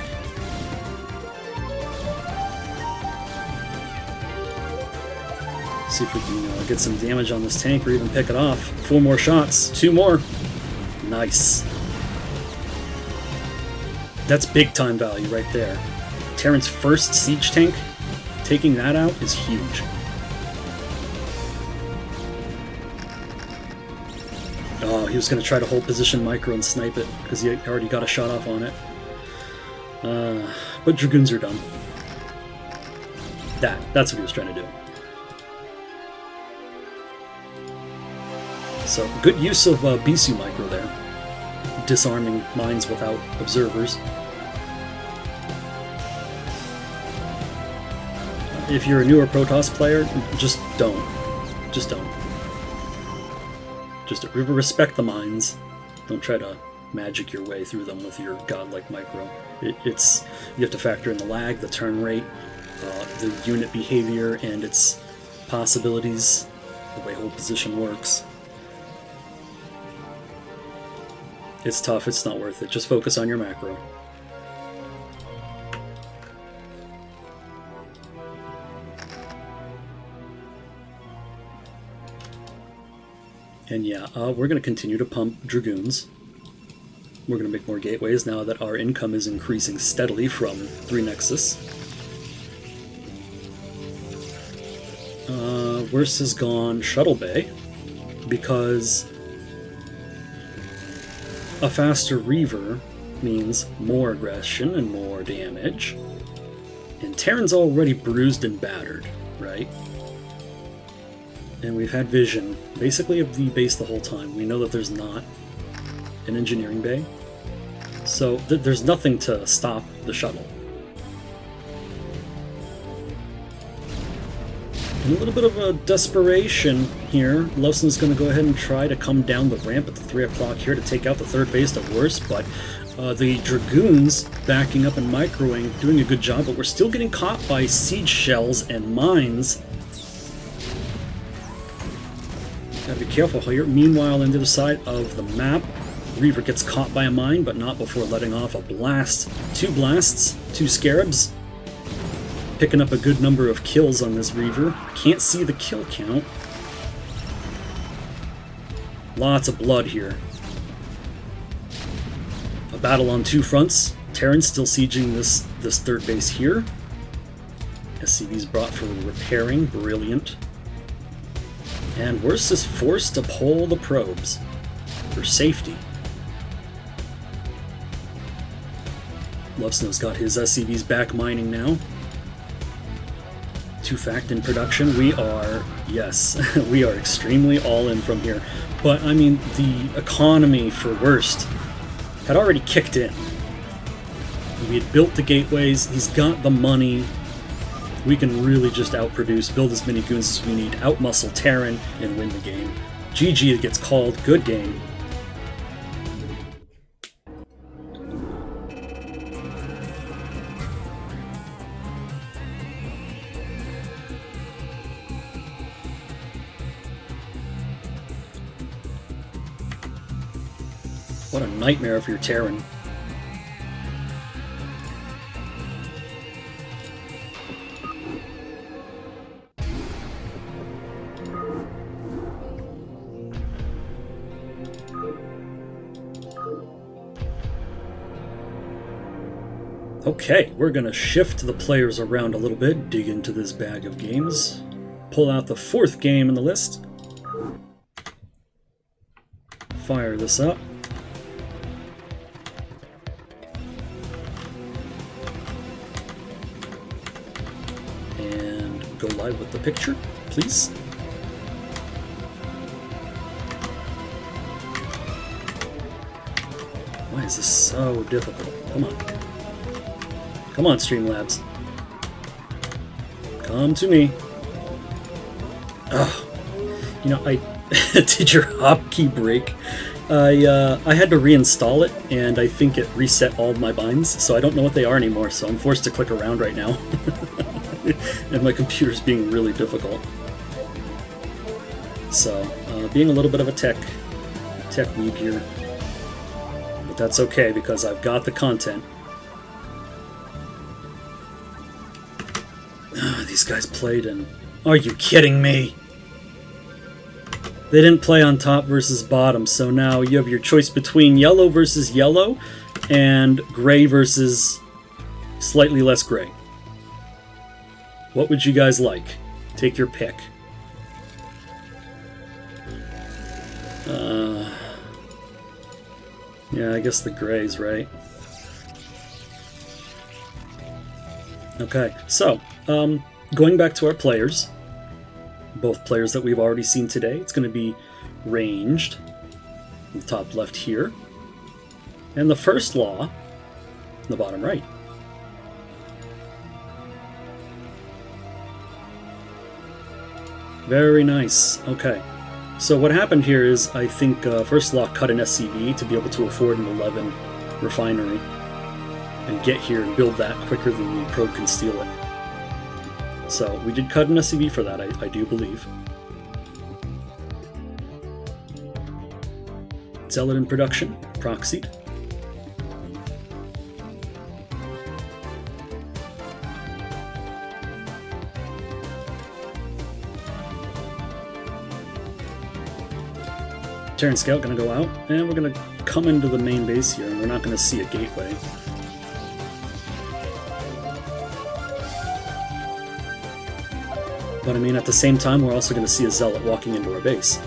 S1: See if we can get some damage on this tank or even pick it off. 4 more shots, 2 more. Nice. That's big time value right there. Terran's first siege tank, taking that out is huge. Oh, he was going to try to hold position micro and snipe it because he already got a shot off on it. But Dragoons are done. That's what he was trying to do. So, good use of Bisu micro there. Disarming mines without observers. If you're a newer Protoss player, just don't. Just don't. Just respect the mines. Don't try to magic your way through them with your godlike micro. You have to factor in the lag, the turn rate, the unit behavior, and its possibilities, the way hold position works. It's tough, it's not worth it. Just focus on your macro. And yeah, we're going to continue to pump Dragoons. We're going to make more gateways now that our income is increasing steadily from 3 Nexus. Worst has gone Shuttle Bay because a faster Reaver means more aggression and more damage. And Terran's already bruised and battered, right? And we've had vision, basically of the base the whole time. We know that there's not an engineering bay. So there's nothing to stop the shuttle. And a little bit of a desperation here. Lovesnow's going to go ahead and try to come down the ramp at the 3 o'clock here to take out the third base of Worst, but the Dragoons backing up and microing, doing a good job, but we're still getting caught by siege shells and mines. Gotta be careful here. Meanwhile, on the other side of the map, Reaver gets caught by a mine, but not before letting off a blast. 2 blasts, 2 scarabs. Picking up a good number of kills on this Reaver. Can't see the kill count. Lots of blood here. A battle on 2 fronts. Terran's still sieging this third base here. SCV's brought for repairing. Brilliant. And Worst is forced to pull the probes for safety. Lovesnow's got his SCVs back mining now. 2-fact in production. We are, yes, we are extremely all in from here. But, I mean, the economy for Worst had already kicked in. We had built the gateways, he's got the money. We can really just outproduce, build as many goons as we need, outmuscle Terran, and win the game. GG, it gets called. Good game. What a nightmare if you're Terran. Okay, we're going to shift the players around a little bit, dig into this bag of games, pull out the 4th game in the list, fire this up, and go live with the picture, please. Why is this so difficult? Come on. Come on, Streamlabs. Come to me. You know, I did your hotkey break. I had to reinstall it, and I think it reset all of my binds, so I don't know what they are anymore, so I'm forced to click around right now. And my computer's being really difficult. So, being a little bit of a tech noob here. But that's okay, because I've got the content. These guys played in... Are you kidding me? They didn't play on top versus bottom, so now you have your choice between yellow versus yellow and gray versus slightly less gray. What would you guys like? Take your pick. Yeah, I guess the grays, right? Okay, so, going back to our players, both players that we've already seen today, it's going to be ranged, in the top left here, and the FirstLaw, in the bottom right. Very nice. Okay. So what happened here is, I think FirstLaw cut an SCV to be able to afford an 11 refinery and get here and build that quicker than the probe can steal it. So we did cut an SCV for that, I do believe. Zealot in production, proxied. Terran Scout going to go out, and we're going to come into the main base here, and we're not going to see a gateway. But I mean, at the same time, we're also going to see a Zealot walking into our base.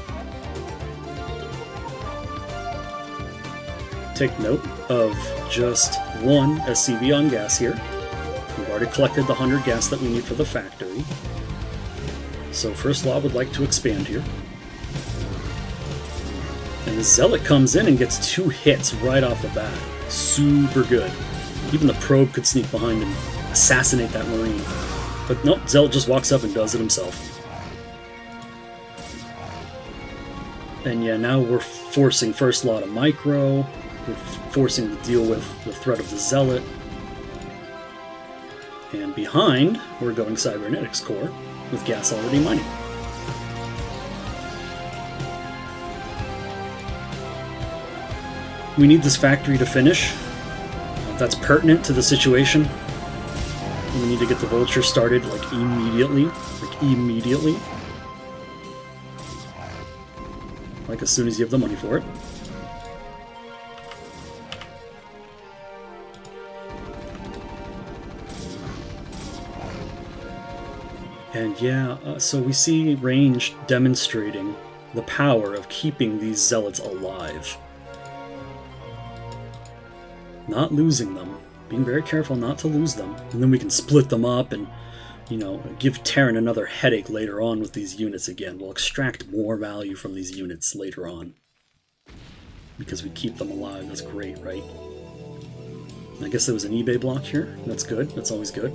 S1: Take note of just one SCV on gas here. We've already collected the 100 gas that we need for the factory. So FirstLaw would like to expand here. And the Zealot comes in and gets 2 hits right off the bat. Super good. Even the probe could sneak behind and assassinate that Marine. But nope, Zealot just walks up and does it himself. And yeah, now we're forcing FirstLaw to micro. We're forcing to deal with the threat of the Zealot. And behind, we're going Cybernetics Core with gas already mining. We need this factory to finish. That's pertinent to the situation. We need to get the Vulture started, like, immediately. Like, immediately. Like, as soon as you have the money for it. And yeah, so we see Range demonstrating the power of keeping these Zealots alive. Not losing them. Being very careful not to lose them. And then we can split them up and, you know, give Terran another headache later on with these units again. We'll extract more value from these units later on. Because we keep them alive. That's great, right? I guess there was an eBay block here. That's good. That's always good.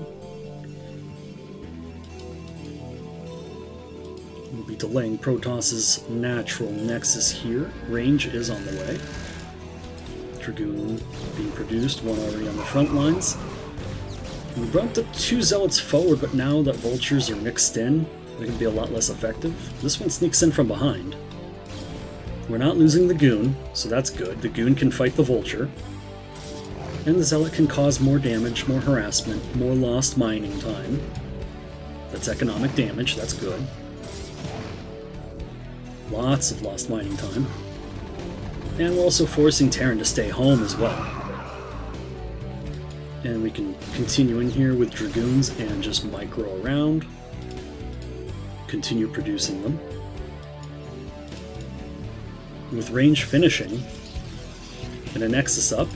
S1: We'll be delaying Protos's natural nexus here. Range is on the way. Dragoon being produced, one already on the front lines. We brought the 2 Zealots forward, but now that Vultures are mixed in, they're going to be a lot less effective. This one sneaks in from behind. We're not losing the Goon, so that's good. The Goon can fight the Vulture. And the Zealot can cause more damage, more harassment, more lost mining time. That's economic damage, that's good. Lots of lost mining time. And we're also forcing Terran to stay home as well. And we can continue in here with Dragoons and just micro around. Continue producing them. With Range finishing, and a Nexus up,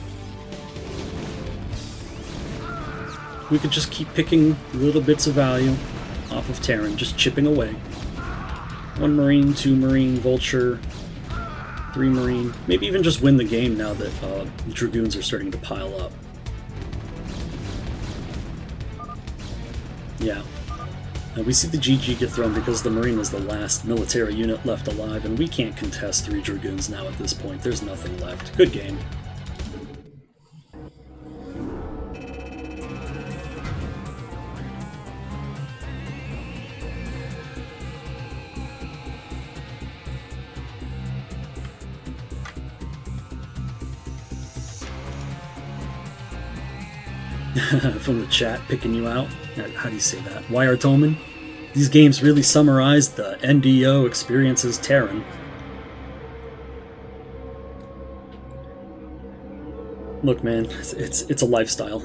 S1: we could just keep picking little bits of value off of Terran, just chipping away. 1 Marine, 2 Marine, Vulture, 3 Marine, maybe even just win the game now that the Dragoons are starting to pile up. Yeah. We see the GG get thrown because the Marine was the last military unit left alive, and we can't contest 3 Dragoons now at this point. There's nothing left. Good game. From the chat, picking you out. How do you say that? YR Tolman? These games really summarize the NDO experiences Terran. Look, man, it's a lifestyle.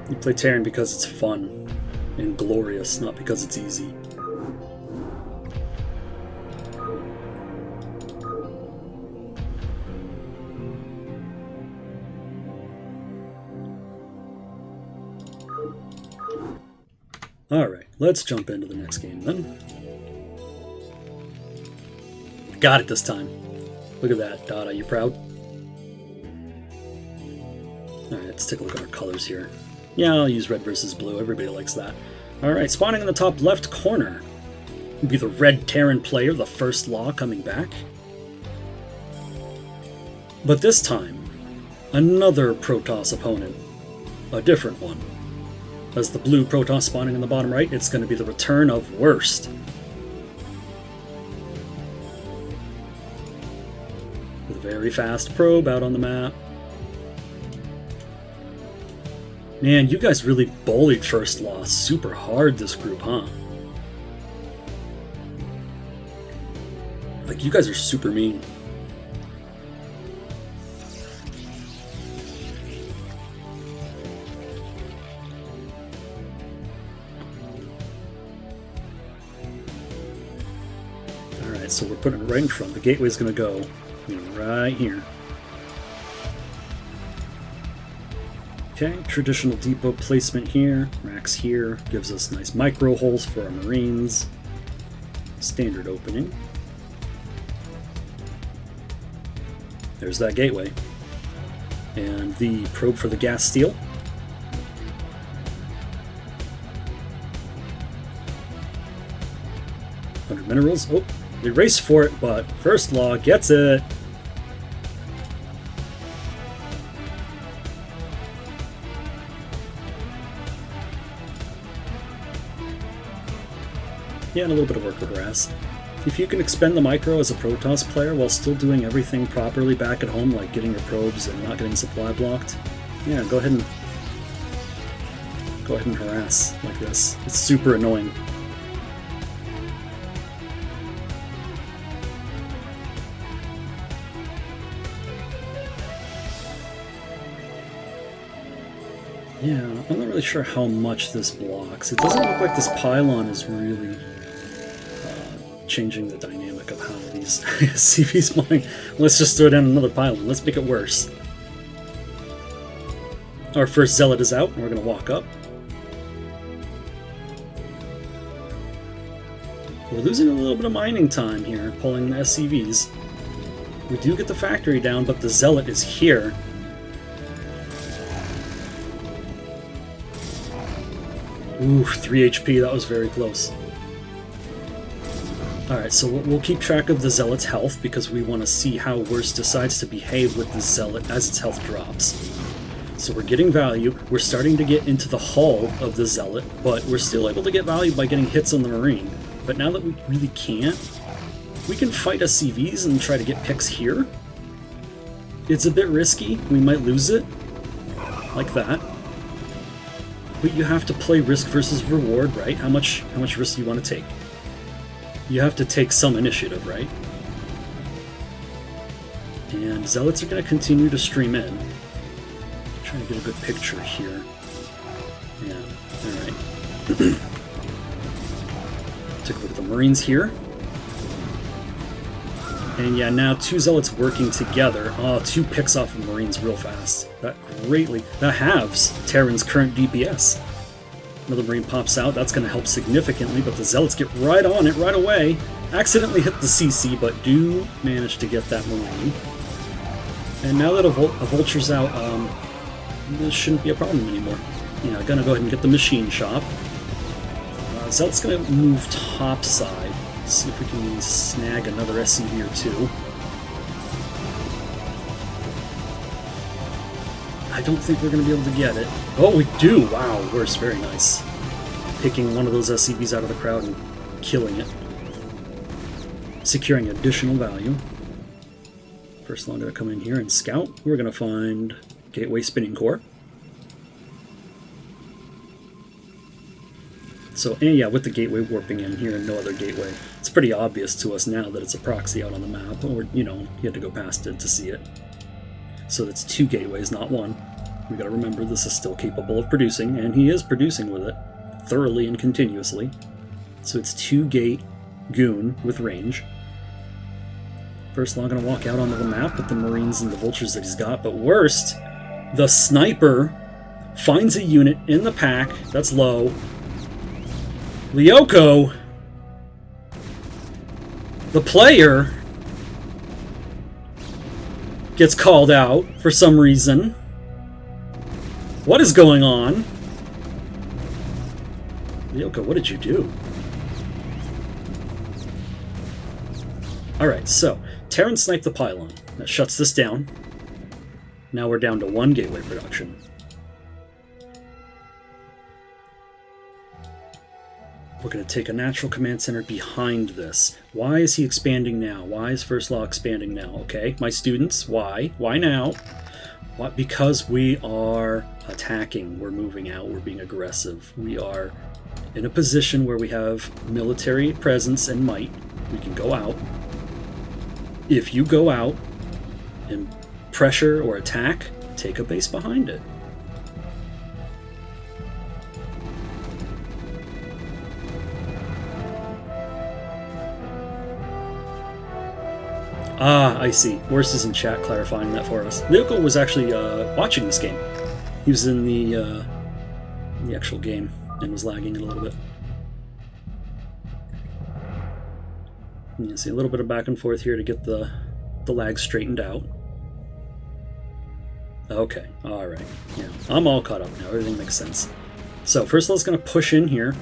S1: You play Terran because it's fun and glorious, not because it's easy. Alright, let's jump into the next game then. Got it this time. Look at that, Dada, you proud? Alright, let's take a look at our colors here. Yeah, I'll use red versus blue, everybody likes that. Alright, spawning in the top left corner would be the red Terran player, the FirstLaw, coming back. But this time, another Protoss opponent. A different one. As the blue Protoss spawning in the bottom right, it's going to be the return of Worst. With a very fast probe out on the map. Man, you guys really bullied FirstLaw super hard this group, huh? Like, you guys are super mean. So we're putting it right in front. The gateway's going to go right here. Okay, traditional depot placement here. Racks here. Gives us nice micro holes for our Marines. Standard opening. There's that gateway. And the probe for the gas steel. Minerals. Oh, they race for it, but FirstLaw gets it. Yeah, and a little bit of worker harass. If you can expend the micro as a Protoss player while still doing everything properly back at home, like getting your probes and not getting supply blocked, yeah, go ahead and harass like this. It's super annoying. Yeah, I'm not really sure how much this blocks. It doesn't look like this pylon is really changing the dynamic of how these CVs mine. Let's just throw down another pylon. Let's make it worse. Our first zealot is out, and we're going to walk up. We're losing a little bit of mining time here, pulling the SCVs. We do get the factory down, but the zealot is here. Ooh, 3 HP, that was very close. Alright, so we'll keep track of the Zealot's health because we want to see how Worst decides to behave with the Zealot as its health drops. So we're getting value, we're starting to get into the hull of the Zealot, but we're still able to get value by getting hits on the Marine. But now that we really can't, we can fight SCVs and try to get picks here. It's a bit risky, we might lose it, like that. But you have to play risk versus reward, right? How much risk do you want to take? You have to take some initiative, right? And Zealots are going to continue to stream in. I'm trying to get a good picture here. Yeah, alright. Take a look at the Marines here. And yeah, now 2 Zealots working together. Oh, 2 picks off of Marines real fast. That halves Terran's current DPS. Another Marine pops out, that's going to help significantly, but the Zealots get right on it right away. Accidentally hit the CC, but do manage to get that Marine. And now that a vulture's out, this shouldn't be a problem anymore. Yeah, gonna go ahead and get the machine shop. Zelt's gonna move topside. See if we can snag another SCV or two. I don't think we're gonna be able to get it. Oh, we do! Wow, worse, very nice. Picking one of those SCVs out of the crowd and killing it. Securing additional value. FirstLaw gonna come in here and scout. We're gonna find Gateway Spinning Core. So, and yeah, with the gateway warping in here and no other gateway, it's pretty obvious to us now that it's a proxy out on the map, or, you know, you had to go past it to see it. So that's 2 gateways, not 1. We gotta remember this is still capable of producing, and he is producing with it, thoroughly and continuously. So it's 2 gate goon with range. FirstLaw gonna walk out onto the map with the Marines and the vultures that he's got, but worst, the sniper finds a unit in the pack that's low. 𝐓𝐇𝐄, the player, gets called out for some reason. What is going on? 𝐓𝐇𝐄, what did you do? Alright, so, Terran sniped the pylon. That shuts this down. Now we're down to 1 gateway production. We're going to take a natural command center behind this. Why is he expanding now? Why is FirstLaw expanding now? Okay, my students, why? Why now? What? Because we are attacking. We're moving out. We're being aggressive. We are in a position where we have military presence and might. We can go out. If you go out and pressure or attack, take a base behind it. Ah, I see. Worst is in chat clarifying that for us. 𝐓𝐇𝐄 was actually watching this game. He was in the actual game and was lagging it a little bit. You can see a little bit of back and forth here to get the lag straightened out. Okay, alright. Yeah, I'm all caught up now. Everything makes sense. So, FirstLaw's going to push in here.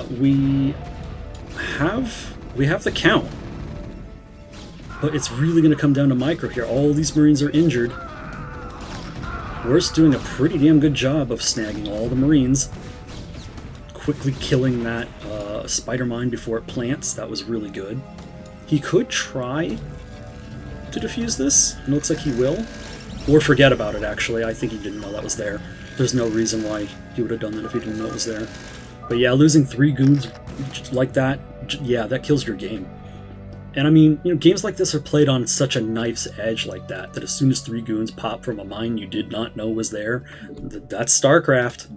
S1: We have the count. But it's really going to come down to micro here. All these Marines are injured. Worst doing a pretty damn good job of snagging all the Marines. Quickly killing that spider mine before it plants. That was really good. He could try to defuse this. It looks like he will. Or forget about it, actually. I think he didn't know that was there. There's no reason why he would have done that if he didn't know it was there. But yeah, losing 3 goons like that, yeah, that kills your game. And I mean, you know, games like this are played on such a knife's edge like that, that as soon as 3 goons pop from a mine you did not know was there, that's StarCraft.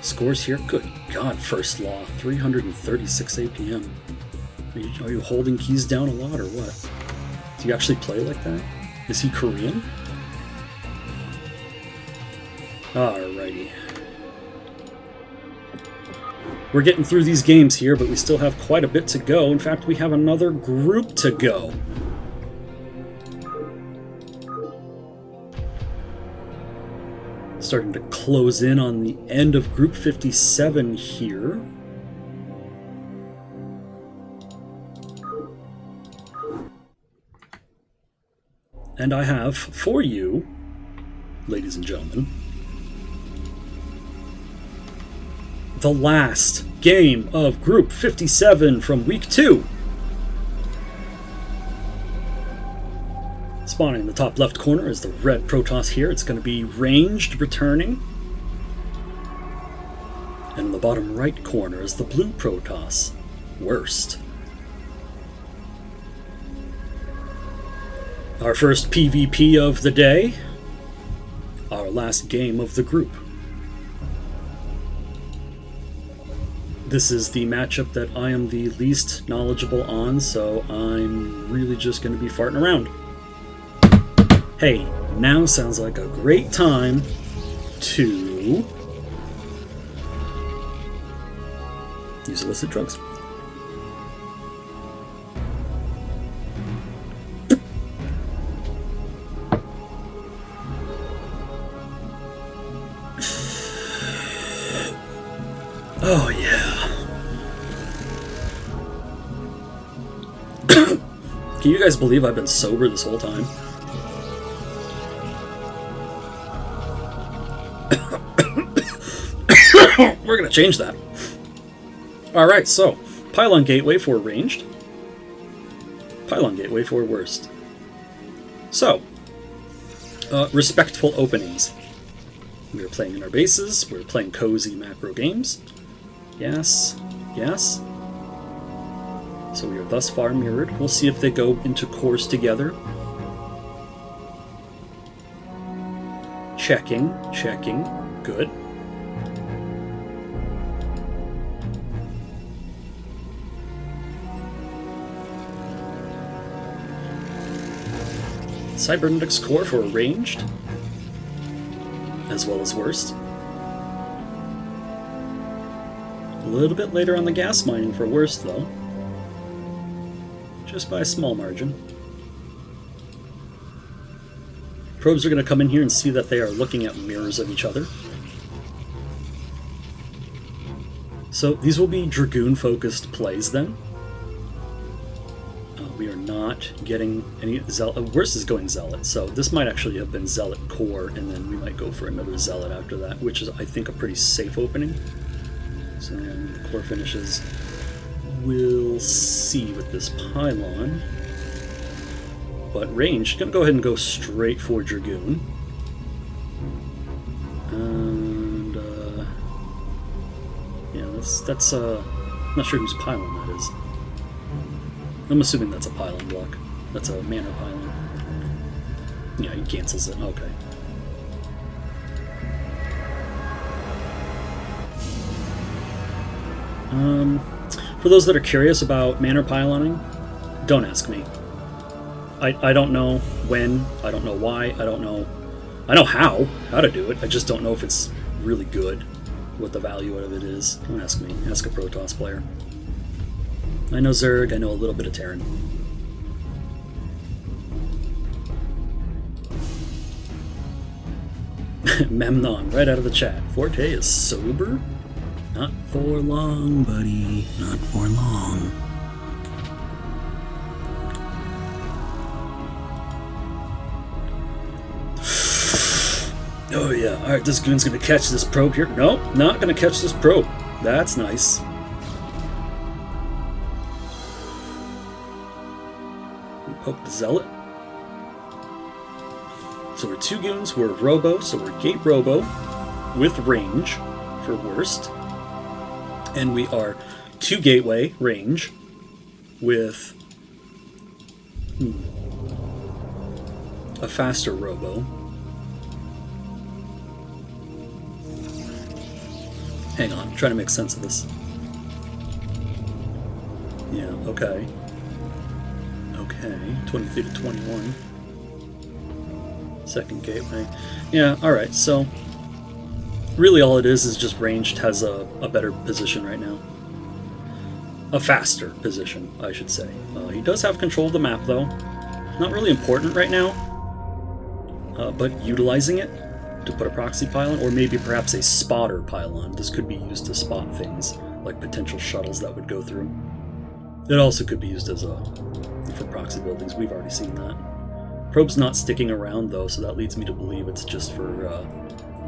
S1: Scores here? Good God, FirstLaw. 336 APM. Are you holding keys down a lot or what? Do you actually play like that? Is he Korean? Alrighty. We're getting through these games here, but we still have quite a bit to go. In fact, we have another group to go. Starting to close in on the end of Group 57 here. And I have for you, ladies and gentlemen, the last game of Group 57 from Week 2. Spawning in the top left corner is the red Protoss here. It's going to be ranged returning. And in the bottom right corner is the blue Protoss. Worst. Our first PvP of the day. Our last game of the group. This is the matchup that I am the least knowledgeable on, so I'm really just going to be farting around. Hey, now sounds like a great time to use illicit drugs. Oh, yeah. Can you guys believe I've been sober this whole time? We're going to change that. Alright, so, Pylon Gateway for ranged. Pylon Gateway for worst. So, respectful openings. We are playing in our bases, we're playing cozy macro games. Yes, yes. So we are thus far mirrored. We'll see if they go into cores together. Checking, checking. Good. Cybernetics core for ranged, as well as worst. A little bit later on the gas mining for worst, though. Just by a small margin. Probes are going to come in here and see that they are looking at mirrors of each other. So these will be Dragoon-focused plays then. We are not getting any Zealot. Worst is going Zealot, so this might actually have been Zealot core, and then we might go for another Zealot after that, which is, I think, a pretty safe opening. So the core finishes. We'll see with this Pylon. But range, gonna go ahead and go straight for Dragoon. And yeah, that's I'm not sure whose Pylon that is. I'm assuming that's a Pylon block. That's a mana Pylon. Yeah, he cancels it. Okay. For those that are curious about mana Pyloning, don't ask me. I don't know when, I don't know why, I don't know... I know how to do it, I just don't know if it's really good, what the value of it is. Don't ask me, ask a Protoss player. I know Zerg, I know a little bit of Terran. Memnon, right out of the chat. Forte is sober? Not for long, buddy. Not for long. Oh yeah, alright, this goon's gonna catch this probe here. Nope, not gonna catch this probe. That's nice. We poke the Zealot. So we're two goons, we're Robo, so we're Gate Robo with range for worst. And we are 2 Gateway range with a faster Robo. Hang on, I'm trying to make sense of this. Yeah, okay. Okay, 23 to 21. Second Gateway. Yeah, alright, so really all it is just ranged has a better position right now. A faster position, I should say. He does have control of the map, though. Not really important right now, but utilizing it to put a proxy pylon, or maybe perhaps a spotter pylon. This could be used to spot things, like potential shuttles that would go through. It also could be used as for proxy buildings. We've already seen that. Probe's not sticking around, though, so that leads me to believe it's just for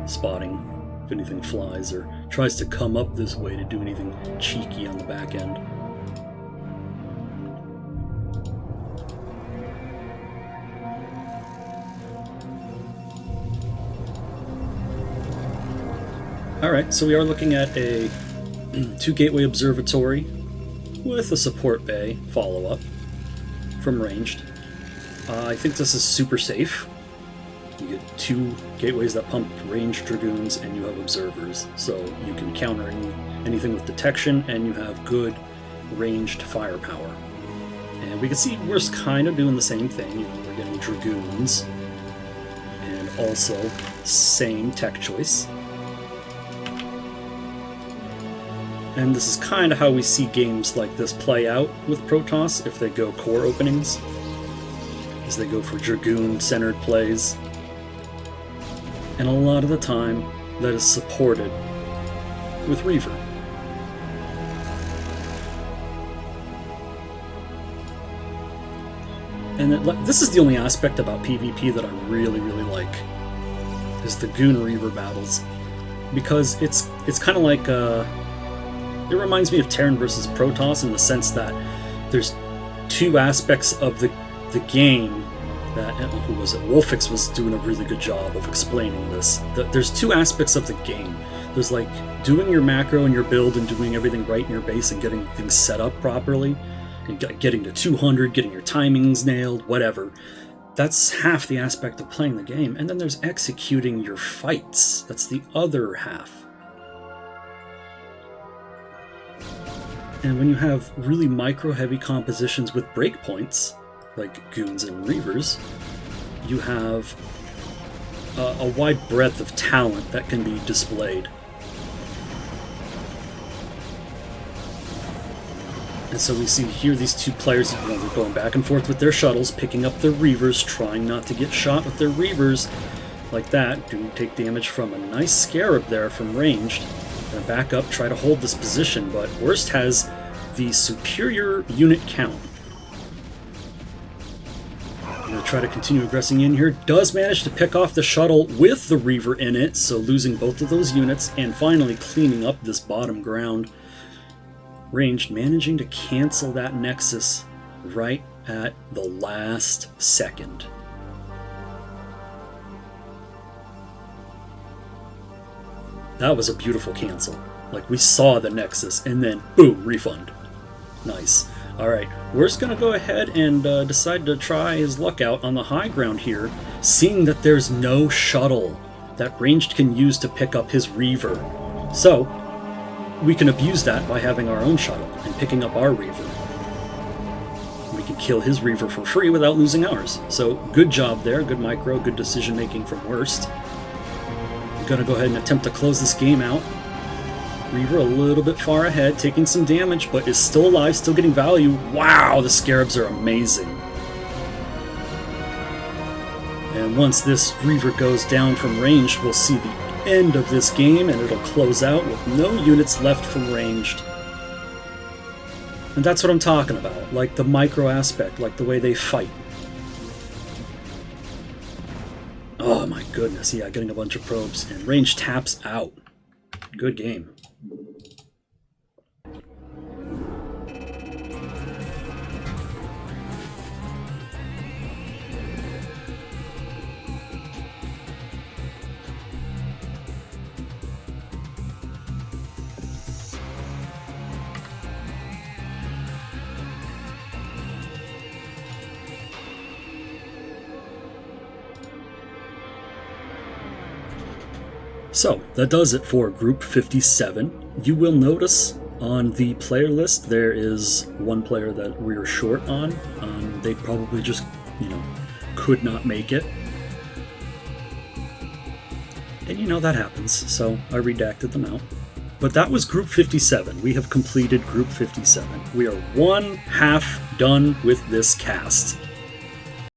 S1: spotting if anything flies or tries to come up this way to do anything cheeky on the back end. Alright, so we are looking at a 2 Gateway Observatory with a support bay follow-up from ranged. I think this is super safe. You get 2 gateways that pump ranged Dragoons, and you have observers, so you can counter anything with detection, and you have good ranged firepower. And we can see we're kind of doing the same thing. You know, we're getting Dragoons, and also same tech choice. And this is kind of how we see games like this play out with Protoss if they go core openings, as they go for Dragoon-centered plays. And a lot of the time, that is supported with Reaver. And this is the only aspect about PvP that I really, really like, is the Goon Reaver battles. Because it's kind of like, it reminds me of Terran versus Protoss in the sense that there's two aspects of the game that, who was it? Wolfix was doing a really good job of explaining this. There's two aspects of the game. There's like doing your macro and your build and doing everything right in your base and getting things set up properly, and getting to 200, getting your timings nailed, whatever. That's half the aspect of playing the game. And then there's executing your fights. That's the other half. And when you have really micro-heavy compositions with breakpoints, like Goons and Reavers, you have a wide breadth of talent that can be displayed. And so we see here these two players, they're going back and forth with their shuttles, picking up their Reavers, trying not to get shot with their Reavers like that. Do take damage from a nice Scarab there from ranged. Gonna back up, try to hold this position, but Worst has the superior unit count. Gonna try to continue aggressing in here. Does manage to pick off the shuttle with the Reaver in it, so losing both of those units, and finally cleaning up this bottom ground. Ranged managing to cancel that Nexus right at the last second. That was a beautiful cancel. Like, we saw the Nexus, and then, boom, refund. Nice. Alright, Worst's gonna go ahead and decide to try his luck out on the high ground here, seeing that there's no shuttle that Ranged can use to pick up his Reaver. So, we can abuse that by having our own shuttle and picking up our Reaver. We can kill his Reaver for free without losing ours. So, good job there, good micro, good decision making from Worst. Gonna go ahead and attempt to close this game out. Reaver a little bit far ahead, taking some damage, but is still alive, still getting value. Wow, the Scarabs are amazing. And once this Reaver goes down from range, we'll see the end of this game, and it'll close out with no units left from ranged. And that's what I'm talking about, like the micro aspect, like the way they fight. Oh my goodness, yeah, getting a bunch of probes, and range taps out. Good game. So, that does it for Group 57. You will notice on the player list there is one player that we're short on. They probably just, could not make it. And that happens, so I redacted them out. But that was Group 57. We have completed Group 57. We are one half done with this cast.